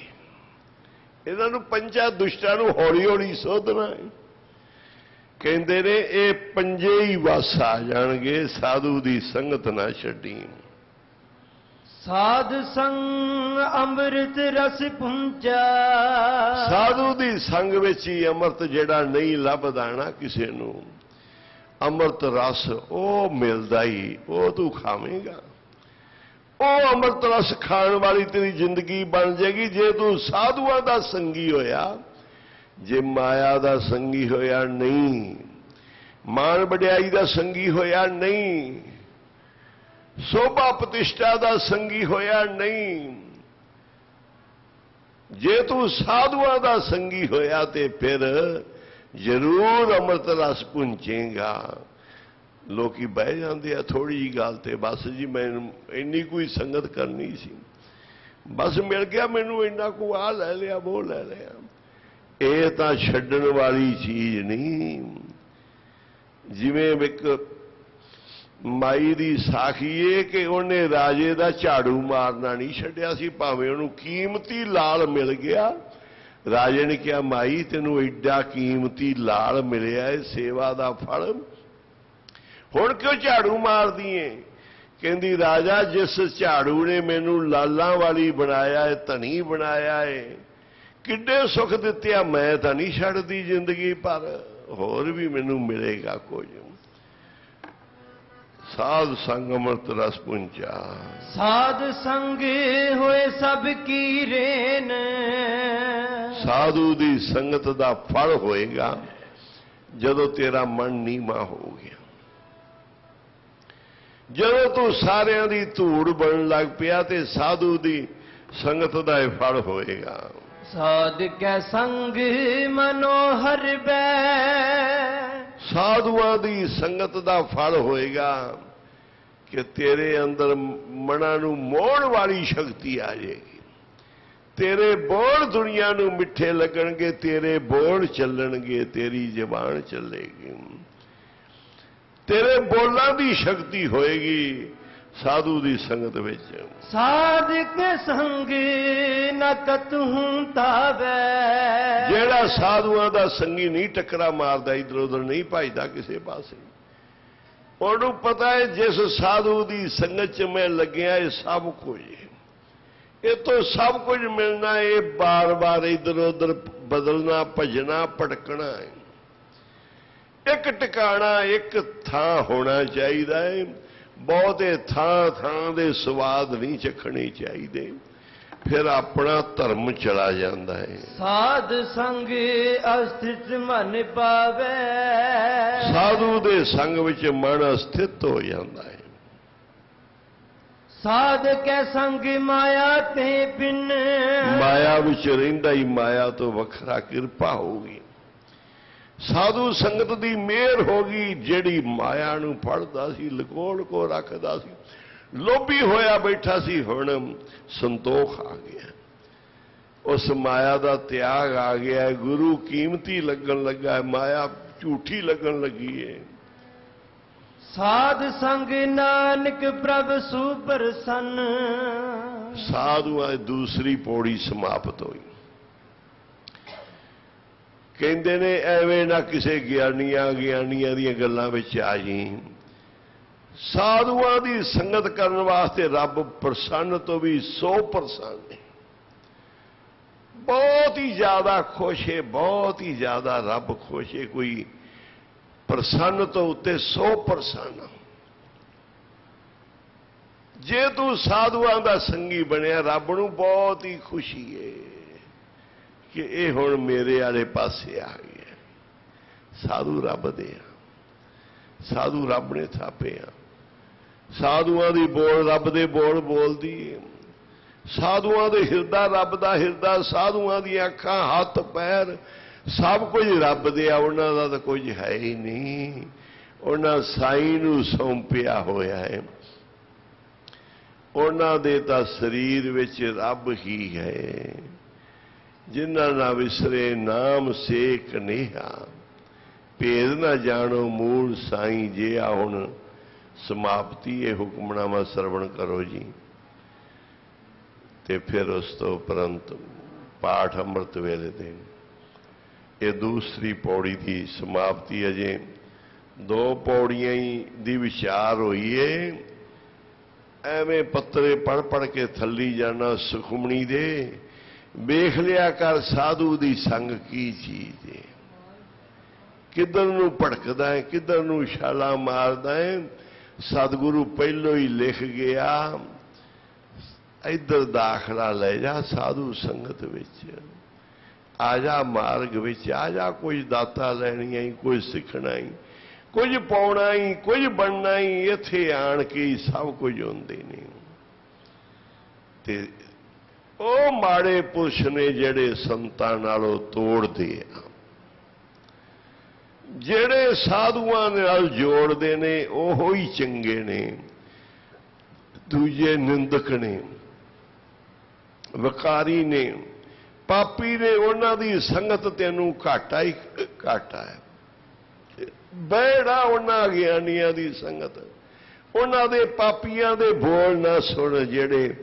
ਇਹਨਾਂ ਨੂੰ ਪੰਜਾਂ ਦੁਸ਼ਟਾਂ ਨੂੰ ਹੌਲੀ ਹੌਲੀ ਸੋਧਣਾ ਹੈ। ਕਹਿੰਦੇ ਨੇ ਇਹ ਪੰਜੇ ਹੀ ਵਸ ਆ ਜਾਣਗੇ, ਸਾਧੂ ਦੀ ਸੰਗਤ ਨਾ ਛੱਡੀ। ਸਾਧ ਸੰਗ ਅੰਮ੍ਰਿਤ ਰਸ ਪੁੰਚਾ। ਸਾਧੂ ਦੀ ਸੰਗ ਵਿੱਚ ਹੀ ਅੰਮ੍ਰਿਤ ਜਿਹੜਾ ਨਹੀਂ ਲੱਭਦਾ ਨਾ ਕਿਸੇ ਨੂੰ, ਅੰਮ੍ਰਿਤ ਰਸ ਉਹ ਮਿਲਦਾ ਹੀ, ਉਹ ਤੂੰ ਖਾਵੇਂਗਾ। ਉਹ ਅੰਮ੍ਰਿਤ ਰਸ ਖਾਣ ਵਾਲੀ ਤੇਰੀ ਜ਼ਿੰਦਗੀ ਬਣ ਜਾਏਗੀ ਜੇ ਤੂੰ ਸਾਧੂਆਂ ਦਾ ਸੰਗੀ ਹੋਇਆ। ਜੇ ਮਾਇਆ ਦਾ ਸੰਗੀ ਹੋਇਆ ਨਹੀਂ, ਮਾਣ ਵਡਿਆਈ ਦਾ ਸੰਗੀ ਹੋਇਆ ਨਹੀਂ, ਸੋਭਾ ਪ੍ਰਤਿਸ਼ਠਾ ਦਾ ਸੰਗੀ ਹੋਇਆ ਨਹੀਂ, ਜੇ ਤੂੰ ਸਾਧੂਆਂ ਦਾ ਸੰਗੀ ਹੋਇਆ ਤੇ ਫਿਰ ਜ਼ਰੂਰ ਅੰਮ੍ਰਿਤ ਰਸ ਪੁੰਚੇਗਾ। ਲੋਕੀ ਬਹਿ ਜਾਂਦੇ ਆ ਥੋੜੀ ਜੀ ਗੱਲ ਤੇ, ਬਸ ਜੀ ਮੈਨੂੰ ਇੰਨੀ ਕੋਈ ਸੰਗਤ ਕਰਨੀ ਸੀ, ਬਸ ਮਿਲ ਗਿਆ ਮੈਨੂੰ ਇੰਨਾ ਕੁ, ਆ ਲੈ ਲਿਆ ਉਹ ਲੈ ਲਿਆ। ਇਹ ਤਾਂ ਛੱਡਣ ਵਾਲੀ ਚੀਜ਼ ਨਹੀਂ। ਜਿਵੇਂ ਇੱਕ ਮਾਈ ਦੀ ਸਾਖੀ ਏ ਕਿ ਉਹਨੇ ਰਾਜੇ ਦਾ ਝਾੜੂ ਮਾਰਨਾ ਨਹੀਂ ਛੱਡਿਆ ਸੀ, ਭਾਵੇਂ ਉਹਨੂੰ ਕੀਮਤੀ ਲਾਲ ਮਿਲ ਗਿਆ। ਰਾਜੇ ਨੇ ਕਿਹਾ ਮਾਈ ਤੈਨੂੰ ਐਡਾ ਕੀਮਤੀ ਲਾਲ ਮਿਲਿਆ ਏ, ਸੇਵਾ ਦਾ ਫਲ, ਹੁਣ ਕਿਉਂ ਝਾੜੂ ਮਾਰਦੀ ਏ? ਕਹਿੰਦੀ ਰਾਜਾ ਜਿਸ ਝਾੜੂ ਨੇ ਮੈਨੂੰ ਲਾਲਾਂ ਵਾਲੀ ਬਣਾਇਆ ਏ, ਧਨੀ ਬਣਾਇਆ ਏ, ਕਿੱਡੇ ਸੁੱਖ ਦਿੱਤੇ ਆ, ਮੈਂ ਤਾਂ ਨਹੀਂ ਛੱਡਦੀ ਜ਼ਿੰਦਗੀ ਭਰ, ਹੋਰ ਵੀ ਮੈਨੂੰ ਮਿਲੇਗਾ ਕੁਝ। ਸਾਧ ਸੰਗ ਅੰਮ੍ਰਿਤ ਰਸ ਪੁੰਚਾ। ਸਾਧ ਸੰਗ ਹੋਏ ਸਭ ਕੀ ਰੇਨ। ਸਾਧੂ ਦੀ ਸੰਗਤ ਦਾ ਫਲ ਹੋਏਗਾ ਜਦੋਂ ਤੇਰਾ ਮਨ ਨੀਵਾਂ ਹੋ ਗਿਆ, ਜਦੋਂ ਤੂੰ ਸਾਰਿਆਂ ਦੀ ਧੂੜ ਬਣਨ ਲੱਗ ਪਿਆ ਤੇ ਸਾਧੂ ਦੀ ਸੰਗਤ ਦਾ ਇਹ ਫਲ ਹੋਏਗਾ। ਸਾਧ ਕੈ ਸੰਗ ਮਨੋਹਰ ਬੈ। ਸਾਧੂਆਂ ਦੀ ਸੰਗਤ ਦਾ ਫਲ ਹੋਏਗਾ ਕਿ ਤੇਰੇ ਅੰਦਰ ਮਨਾਂ ਨੂੰ ਮੋਹਣ ਵਾਲੀ ਸ਼ਕਤੀ ਆ ਜਾਏਗੀ। ਤੇਰੇ ਬੋਲ ਦੁਨੀਆ ਨੂੰ ਮਿੱਠੇ ਲੱਗਣਗੇ, ਤੇਰੇ ਬੋਲ ਚੱਲਣਗੇ, ਤੇਰੀ ਜ਼ਬਾਨ ਚੱਲੇਗੀ, ਤੇਰੇ ਬੋਲਾਂ ਦੀ ਸ਼ਕਤੀ ਹੋਏਗੀ ਸਾਧੂ ਦੀ ਸੰਗਤ ਵਿੱਚ। ਸਾਧ ਕੇ ਸੰਗ ਨ ਕਤਹੂੰ ਤਾਵੈ। ਜਿਹੜਾ ਸਾਧੂਆਂ ਦਾ ਸੰਗੀ ਨਹੀਂ ਟੱਕਰਾ ਮਾਰਦਾ, ਇਧਰ ਉਧਰ ਨਹੀਂ ਭਜਦਾ ਕਿਸੇ ਪਾਸੇ, ਉਹਨੂੰ ਪਤਾ ਹੈ ਜਿਸ ਸਾਧੂ ਦੀ ਸੰਗਤ 'ਚ ਮੈਂ ਲੱਗਿਆ ਇਹ ਸਭ ਕੁਝ, ਇਹ ਤੋਂ ਸਭ ਕੁਝ ਮਿਲਣਾ, ਇਹ ਬਾਰ-ਬਾਰ ਇਧਰ ਉਧਰ ਬਦਲਣਾ, ਭਜਣਾ, ਭਟਕਣਾ ਹੈ। ਇੱਕ ਟਿਕਾਣਾ, ਇੱਕ ਥਾਂ ਹੋਣਾ ਚਾਹੀਦਾ ਹੈ। ਬਹੁਤੇ ਥਾਂ ਦੇ ਸਵਾਦ ਨਹੀਂ ਚੱਖਣੇ ਚਾਹੀਦੇ, ਫਿਰ ਆਪਣਾ ਧਰਮ ਚਲਾ ਜਾਂਦਾ ਹੈ। ਸਾਧ ਸੰਗ ਅਸਥਿਤ ਮਨ ਪਾਵੇ। ਸਾਧੂ ਦੇ ਸੰਗ ਵਿੱਚ ਮਨ ਅਸਥਿਤ ਹੋ ਜਾਂਦਾ ਹੈ। ਸਾਧ ਕੇ ਸੰਗ ਮਾਇਆ ਤੇ ਬਿਨ। ਮਾਇਆ ਵਿੱਚ ਰਹਿੰਦਾ ਹੀ ਮਾਇਆ ਤੋਂ ਵੱਖਰਾ ਕਿਰਪਾ ਹੋਊਗੀ। ਸਾਧੂ ਸੰਗਤ ਦੀ ਮਿਹਰ ਹੋ ਗਈ, ਜਿਹੜੀ ਮਾਇਆ ਨੂੰ ਫੜਦਾ ਸੀ, ਲਕੋੜ ਕੋ ਰੱਖਦਾ ਸੀ, ਲੋਭੀ ਹੋਇਆ ਬੈਠਾ ਸੀ, ਹੁਣ ਸੰਤੋਖ ਆ ਗਿਆ, ਉਸ ਮਾਇਆ ਦਾ ਤਿਆਗ ਆ ਗਿਆ। ਗੁਰੂ ਕੀਮਤੀ ਲੱਗਣ ਲੱਗਾ, ਮਾਇਆ ਝੂਠੀ ਲੱਗਣ ਲੱਗੀ ਏ। ਸਾਧ ਸੰਗ ਨਾਨਕ ਪ੍ਰਭ ਸੁਪਰਸੰਨ। ਸਾਧੂਆਂ ਦੀ ਦੂਸਰੀ ਪੌੜੀ ਸਮਾਪਤ ਹੋਈ। ਕਹਿੰਦੇ ਨੇ ਐਵੇਂ ਨਾ ਕਿਸੇ ਗਿਆਨੀਆਂ ਦੀਆਂ ਗੱਲਾਂ ਵਿੱਚ ਆ ਜੀ। ਸਾਧੂਆਂ ਦੀ ਸੰਗਤ ਕਰਨ ਵਾਸਤੇ ਰੱਬ ਪ੍ਰਸੰਨ ਤੋਂ ਵੀ 100% ਹੈ। ਬਹੁਤ ਹੀ ਜ਼ਿਆਦਾ ਖੁਸ਼ ਹੈ, ਬਹੁਤ ਹੀ ਜ਼ਿਆਦਾ ਰੱਬ ਖੁਸ਼ ਹੈ। ਕੋਈ ਪ੍ਰਸੰਨ ਤੋਂ ਉੱਤੇ 100%। ਜੇ ਤੂੰ ਸਾਧੂਆਂ ਦਾ ਸੰਗੀ ਬਣਿਆ, ਰੱਬ ਨੂੰ ਬਹੁਤ ਹੀ ਖੁਸ਼ੀ ਹੈ ਕਿ ਇਹ ਹੁਣ ਮੇਰੇ ਵਾਲੇ ਪਾਸੇ ਆ ਗਿਆ। ਸਾਧੂ ਰੱਬ ਦੇ ਆ, ਸਾਧੂ ਰੱਬ ਨੇ ਥਾਪੇ ਆ। ਸਾਧੂਆਂ ਦੀ ਬੋਲ ਰੱਬ ਦੇ ਬੋਲ ਬੋਲਦੀ ਹੈ। ਸਾਧੂਆਂ ਦੇ ਹਿਰਦਾ ਰੱਬ ਦਾ ਹਿਰਦਾ, ਸਾਧੂਆਂ ਦੀਆਂ ਅੱਖਾਂ, ਹੱਥ, ਪੈਰ ਸਭ ਕੁਝ ਰੱਬ ਦੇ ਆ। ਉਹਨਾਂ ਦਾ ਤਾਂ ਕੁਝ ਹੈ ਹੀ ਨਹੀਂ, ਉਹਨਾਂ ਸਾਈਂ ਨੂੰ ਸੌਂਪਿਆ ਹੋਇਆ ਹੈ। ਉਹਨਾਂ ਦੇ ਤਾਂ ਸਰੀਰ ਵਿੱਚ ਰੱਬ ਹੀ ਹੈ। ਜਿਨ੍ਹਾਂ ਨਾ ਵਿਸਰੇ ਨਾਮ ਸੇਕ ਨੇਹਾ, ਭੇਦ ਨਾ ਜਾਣੋ ਮੂਲ ਸਾਈਂ ਜਿਆ। ਹੁਣ ਸਮਾਪਤੀ ਇਹ ਹੁਕਮਨਾਮਾ ਸਰਵਣ ਕਰੋ ਜੀ। ਤੇ ਫਿਰ ਉਸ ਤੋਂ ਉਪਰੰਤ ਪਾਠ ਅੰਮ੍ਰਿਤ ਵੇਲੇ ਦੇ ਇਹ ਦੂਸਰੀ ਪੌੜੀ ਦੀ ਸਮਾਪਤੀ। ਅਜੇ 2 ਪੌੜੀਆਂ ਹੀ ਦੀ ਵਿਚਾਰ ਹੋਈ ਏ। ਐਵੇਂ ਪੱਤਰੇ ਪੜ ਕੇ ਥੱਲੀ ਜਾਣਾ ਸੁਖਮਣੀ ਦੇ। ਵੇਖ ਲਿਆ ਕਰ ਸਾਧੂ ਦੀ ਸੰਗ ਕੀ ਚੀਜ਼ ਹੈ, ਕਿੱਧਰ ਨੂੰ ਭੜਕਦਾ ਹੈ, ਕਿੱਧਰ ਨੂੰ ਛਾਲਾ ਮਾਰਦਾ ਹੈ। ਸਤਿਗੁਰੂ ਪਹਿਲੋਂ ਹੀ ਲਿਖ ਗਿਆ, ਇੱਧਰ ਦਾਖਲਾ ਲੈ ਜਾ ਸਾਧੂ ਸੰਗਤ ਵਿੱਚ, ਆ ਜਾ ਮਾਰਗ ਵਿੱਚ, ਆ ਜਾ ਕੁਝ ਦਾਤਾ ਲੈਣੀਆਂ ਹੀ, ਕੁਝ ਸਿੱਖਣਾ ਹੀ, ਕੁਝ ਪਾਉਣਾ ਹੀ, ਕੁਝ ਬਣਨਾ ਹੀ। ਇੱਥੇ ਆਣ ਕੇ ਹੀ ਸਭ ਕੁਝ ਹੁੰਦੇ ਨੇ। ਤੇ ਉਹ ਮਾੜੇ ਪੁਰਸ਼ ਨੇ ਜਿਹੜੇ ਸੰਤਾਂ ਨਾਲੋਂ ਤੋੜਦੇ ਆ, ਜਿਹੜੇ ਸਾਧੂਆਂ ਨਾਲ ਜੋੜਦੇ ਨੇ ਉਹ ਹੀ ਚੰਗੇ ਨੇ। ਦੂਜੇ ਨਿੰਦਕ ਨੇ, ਵਿਕਾਰੀ ਨੇ, ਪਾਪੀ ਨੇ। ਉਹਨਾਂ ਦੀ ਸੰਗਤ ਤੈਨੂੰ ਘਾਟਾ ਹੀ ਘਾਟਾ ਹੈ। ਬੈੜਾ ਉਹਨਾਂ ਗਿਆਨੀਆਂ ਦੀ ਸੰਗਤ, ਉਹਨਾਂ ਦੇ ਪਾਪੀਆਂ ਦੇ ਬੋਲ ਨਾ ਸੁਣ ਜਿਹੜੇ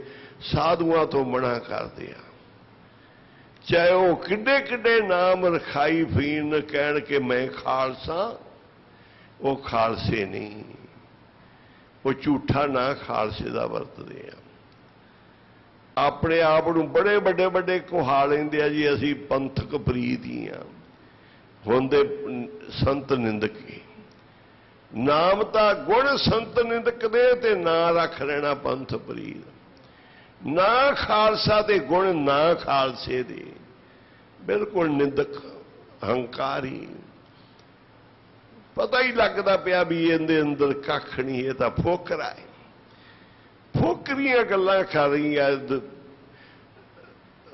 ਸਾਧੂਆਂ ਤੋਂ ਮਨਾ ਕਰਦੇ ਆ। ਚਾਹੇ ਉਹ ਕਿੱਡੇ ਕਿੱਡੇ ਨਾਮ ਰਖਾਈ ਫੀਨ ਕਹਿਣ ਕਿ ਮੈਂ ਖਾਲਸਾ, ਉਹ ਖਾਲਸੇ ਨਹੀਂ। ਉਹ ਝੂਠਾ ਨਾਂ ਖਾਲਸੇ ਦਾ ਵਰਤਦੇ ਆ। ਆਪਣੇ ਆਪ ਨੂੰ ਬੜੇ ਵੱਡੇ ਕੁਹਾ ਲੈਂਦੇ ਆ ਜੀ, ਅਸੀਂ ਪੰਥਕ ਪ੍ਰੀਤ ਹੀ ਆ। ਹੁੰਦੇ ਸੰਤ ਨਿੰਦਕੀ। ਨਾਮ ਤਾਂ ਗੁਣ ਸੰਤ ਨਿੰਦਕ ਦੇ, ਤੇ ਨਾਂ ਰੱਖ ਲੈਣਾ ਪੰਥ ਪ੍ਰੀਤ। ਨਾ ਖਾਲਸਾ ਤੇ ਗੁਣ ਨਾ ਖਾਲਸੇ ਦੇ। ਬਿਲਕੁਲ ਨਿੰਦਕ, ਹੰਕਾਰੀ। ਪਤਾ ਹੀ ਲੱਗਦਾ ਪਿਆ ਵੀ ਇਹਦੇ ਅੰਦਰ ਕੱਖ ਨਹੀਂ, ਇਹ ਤਾਂ ਫੋਕਰਾ ਹੈ। ਫੋਕਰੀਆਂ ਗੱਲਾਂ ਕਰ ਰਹੀਆਂ।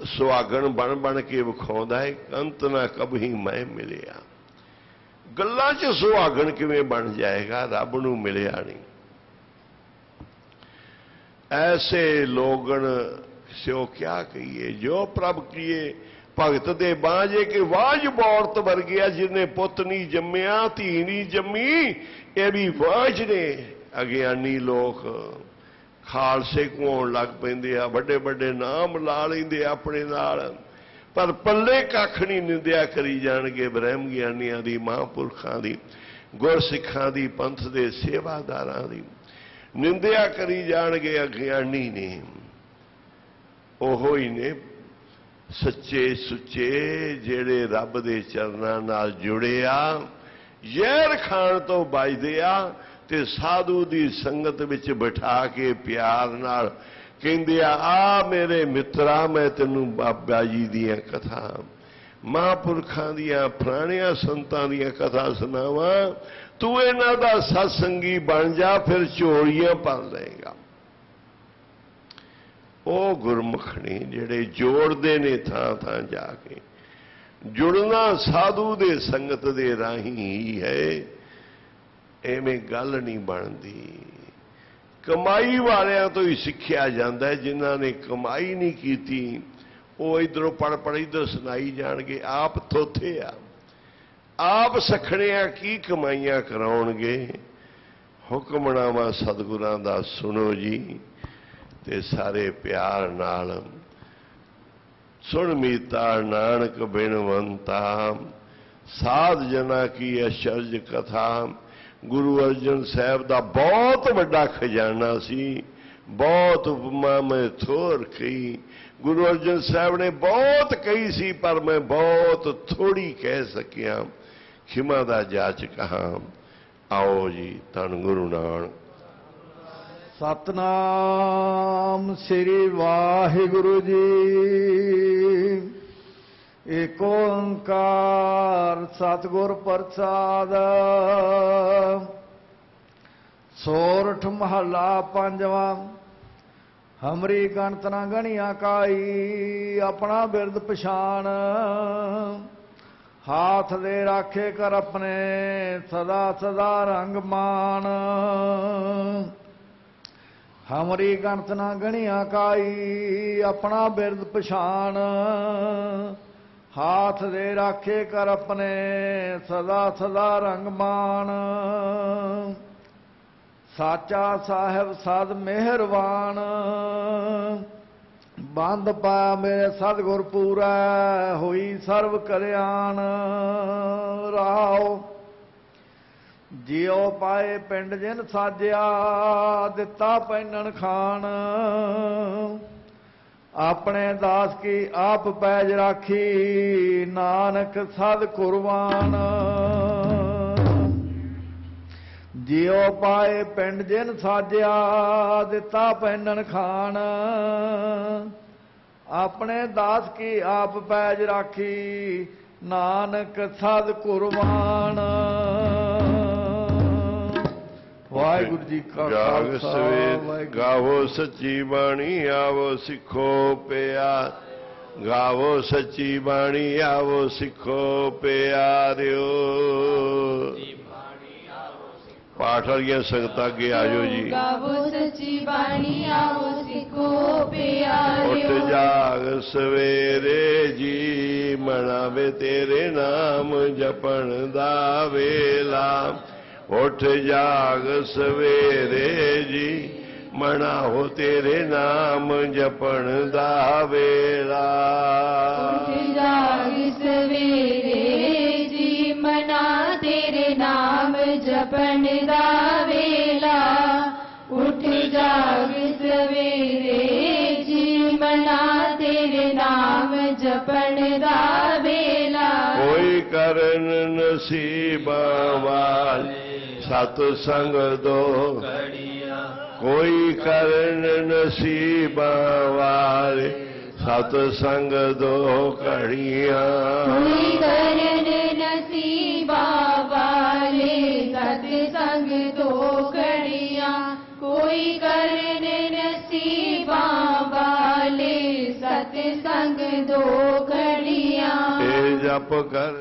ਸੁਹਾਗਣ ਬਣ ਕੇ ਵਿਖਾਉਂਦਾ ਹੈ, ਅੰਤ ਨਾ ਕਭੀ ਮੈਂ ਮਿਲਿਆ। ਗੱਲਾਂ 'ਚ ਸੁਹਾਗਣ ਕਿਵੇਂ ਬਣ ਜਾਏਗਾ, ਰੱਬ ਨੂੰ ਮਿਲਿਆ ਨਹੀਂ। ऐसे लोगन स्यो क्या कहिए, जो प्रभ किए भगत दे बांझे के वाज बौरत वर्गिया। जिन्हें पुत नहीं जम्मिया, धी नहीं जम्मी, ये भी वाज ने। अज्ञानी लोग खालसे को आउण लग पैंदे आ, बड़े नाम ला लैंदे अपने नाल, पर पल्ले कख नहीं। निंदिया करी जाणगे ब्रह्म ज्ञानियां दी, महापुरखां दी, गुरसिखां दी, पंथ दे सेवादारां दी। निंदिया करी जाणगे अज्ञानी ने। ओहो ही ने सच्चे सुच्चे जेड़े रब दे चरनां नाल जुड़े आ, ਜ਼ਹਿਰ ਖਾਣ ਤੋਂ ਬਚਦੇ ਆ। ਤੇ ਸਾਧੂ ਦੀ ਸੰਗਤ ਵਿੱਚ ਬਿਠਾ ਕੇ ਪਿਆਰ ਨਾਲ ਕਹਿੰਦੇ ਆ ਮੇਰੇ ਮਿੱਤਰਾ, ਮੈਂ ਤੈਨੂੰ ਬਾਬਾ ਜੀ ਦੀਆਂ ਕਥਾ, ਮਹਾਂਪੁਰਖਾਂ ਦੀਆਂ, ਪੁਰਾਣਿਆਂ ਸੰਤਾਂ ਦੀਆਂ ਕਥਾ ਸੁਣਾਵਾਂ। ਤੂੰ ਇਹਨਾਂ ਦਾ ਸਤਸੰਗੀ ਬਣ ਜਾ, ਫਿਰ ਝੋਲੀਆਂ ਭਰ ਲਏਗਾ। ਉਹ ਗੁਰਮੁਖ ਨੇ ਜਿਹੜੇ ਜੋੜਦੇ ਨੇ ਥਾਂ ਜਾ ਕੇ। ਜੁੜਨਾ ਸਾਧੂ ਦੇ ਸੰਗਤ ਦੇ ਰਾਹੀਂ ਹੀ ਹੈ। ਐਵੇਂ ਗੱਲ ਨਹੀਂ ਬਣਦੀ। ਕਮਾਈ ਵਾਲਿਆਂ ਤੋਂ ਹੀ ਸਿੱਖਿਆ ਜਾਂਦਾ। ਜਿਨ੍ਹਾਂ ਨੇ ਕਮਾਈ ਨਹੀਂ ਕੀਤੀ ਉਹ ਇਧਰੋਂ ਪੜ ਇਧਰ ਸੁਣਾਈ ਜਾਣਗੇ। ਆਪ ਥੋਥੇ ਆ, ਆਪ ਸਖਣਿਆ ਕੀ ਕਮਾਈਆਂ ਕਰਾਉਣਗੇ। ਹੁਕਮਨਾਮਾ ਸਤਿਗੁਰਾਂ ਦਾ ਸੁਣੋ ਜੀ, ਤੇ ਸਾਰੇ ਪਿਆਰ ਨਾਲ। ਸੁਣ ਮੀਤਾ ਨਾਨਕ ਬਿਨਵੰਤਾ, ਸਾਧ ਜਨਾ ਕੀ ਅਚਰਜ ਕਥਾ। ਗੁਰੂ ਅਰਜਨ ਸਾਹਿਬ ਦਾ ਬਹੁਤ ਵੱਡਾ ਖਜ਼ਾਨਾ ਸੀ। ਬਹੁਤ ਉਪਮਾ ਮੈਂ ਥੋੜ ਕਹੀ, ਗੁਰੂ ਅਰਜਨ ਸਾਹਿਬ ਨੇ ਬਹੁਤ ਕਹੀ ਸੀ, ਪਰ ਮੈਂ ਬਹੁਤ ਥੋੜੀ ਕਹਿ ਸਕਿਆ। ਖਿਮਾ ਦਾ ਜਾਚਕ ਹਾਂ। ਆਓ ਜੀ, ਧੰਨ ਗੁਰੂ ਨਾਨਕ। ਸਤਨਾਮ ਸ੍ਰੀ ਵਾਹਿਗੁਰੂ ਜੀ। ਏਕ ਓੰਕਾਰ ਸਤਿਗੁਰ ਪ੍ਰਸਾਦ। ਸੋਰਠ ਮਹੱਲਾ ਪੰਜਵਾਂ। ਹਮਰੀ ਗਣਤ ਨਾ ਗਣੀਆਂ ਕਾਈ, ਆਪਣਾ ਬਿਰਦ ਪਛਾਣ। ਹਾਥ ਦੇ ਰਾਖੇ ਕਰ ਆਪਣੇ, ਸਦਾ ਸਦਾ ਰੰਗ ਮਾਨ। ਹਮਰੀ ਗਣਤ ਨਾ ਗਣੀਆਂ ਕਾਈ, ਆਪਣਾ ਬਿਰਦ ਪਛਾਣ। ਹਾਥ ਦੇ ਰਾਖੇ ਕਰ ਆਪਣੇ, ਸਦਾ ਸਦਾ ਰੰਗ ਮਾਨ। ਸਾਚਾ ਸਾਹਿਬ ਸਦ ਮਿਹਰਬਾਨ, ਬੰਦ ਪਾਇਆ ਮੇਰੇ ਸਤਿਗੁਰ ਪੂਰਾ, ਹੋਈ ਸਰਬ ਕਲਿਆਣ। ਰਾਓ ਜਿਉ ਪਾਏ ਪਿੰਡ ਜਿਨ ਸਾਜਿਆ, ਦਿੱਤਾ ਪੈਨਣ ਖਾਣ। ਆਪਣੇ ਦਾਸ ਕੀ ਆਪ ਪੈਜ ਰਾਖੀ, ਨਾਨਕ ਸਦ ਕੁਰਬਾਨ। ਜਿਉ ਪਾਏ ਪਿੰਡ ਜਿਨ ਸਾਜਿਆ, ਦਿੱਤਾ ਪੈਨਣ ਖਾਣ। ਆਪਣੇ ਦਾਸ ਕੀ ਆਪ ਪੈਜ ਰਾਖੀ, ਨਾਨਕ ਸਦ ਕੁਰਬਾਨ। ਵਾਹਿਗੁਰੂ ਜੀ ਕਾ ਖਾਲਸਾ, ਗਾਵੋ ਸੱਚੀ ਬਾਣੀ, ਆਵੋ ਸਿੱਖੋ ਪਿਆਰ। ਗਾਵੋ ਸੱਚੀ ਬਾਣੀ, ਆਵੋ ਸਿੱਖੋ ਪਿਆਰਿਓ। ਪਾਠ ਵਾਲੀਆਂ ਸੰਗਤਾਂ ਅੱਗੇ ਆ ਜਾਓ ਜੀ। ਗਾਵੋ ਸੱਚੀ ਬਾਣੀ, ਆਵੋ ਸਿੱਖੋ ਪਿਆਰਿਓ। ਉੱਠ ਜਾਗ ਸਵੇਰੇ ਜੀ, ਮਨਾਵੇ ਤੇਰੇ ਨਾਮ ਜਪਣ ਦਾ ਵੇਲਾ। ਉੱਠ ਜਾਗ ਸਵੇਰੇ ਜੀ, ਮਨਾਓ ਤੇਰੇ ਨਾਮ ਜਪਣ ਦਾ ਵੇਲਾ। ਉੱਠ ਜਾਗ ਸਵੇਰੇ ਜੀ, ਮਨਾ ਤੇਰੇ ਨਾਮ ਜਪਣ ਦਾ ਵੇਲਾ। ਉੱਠ ਜਾਗ ਸਵੇਰੇ ਜੀ, ਮਨਾ ਤੇਰੇ ਨਾਮ ਜਪਣ ਦਾ ਵੇਲਾ। ਕੋਈ ਕਰਨ ਨਸੀਬਾਂ ਵਾਲੇ, ਸਤ ਸੰਗ ਦੋ ਘੜੀਆਂ। ਕੋਈ ਕਰਨ ਨਸੀਬਾਂ ਵਾਲੇ, ਸਤ ਸੰਗ ਦੋ ਘੜੀਆਂ। ਕੋਈ ਕਰਨ ਨਸੀਬਾਂ ਵਾਲੇ, ਸਤ ਸੰਗ ਦੋ ਘੜੀਆਂ। ਕੋਈ ਕਰਨ ਨਸੀਬਾਂ ਵਾਲੇ, ਸਤ ਸੰਗ ਦੋ ਘੜੀਆਂ। ਇਹ ਜਪ ਕਰ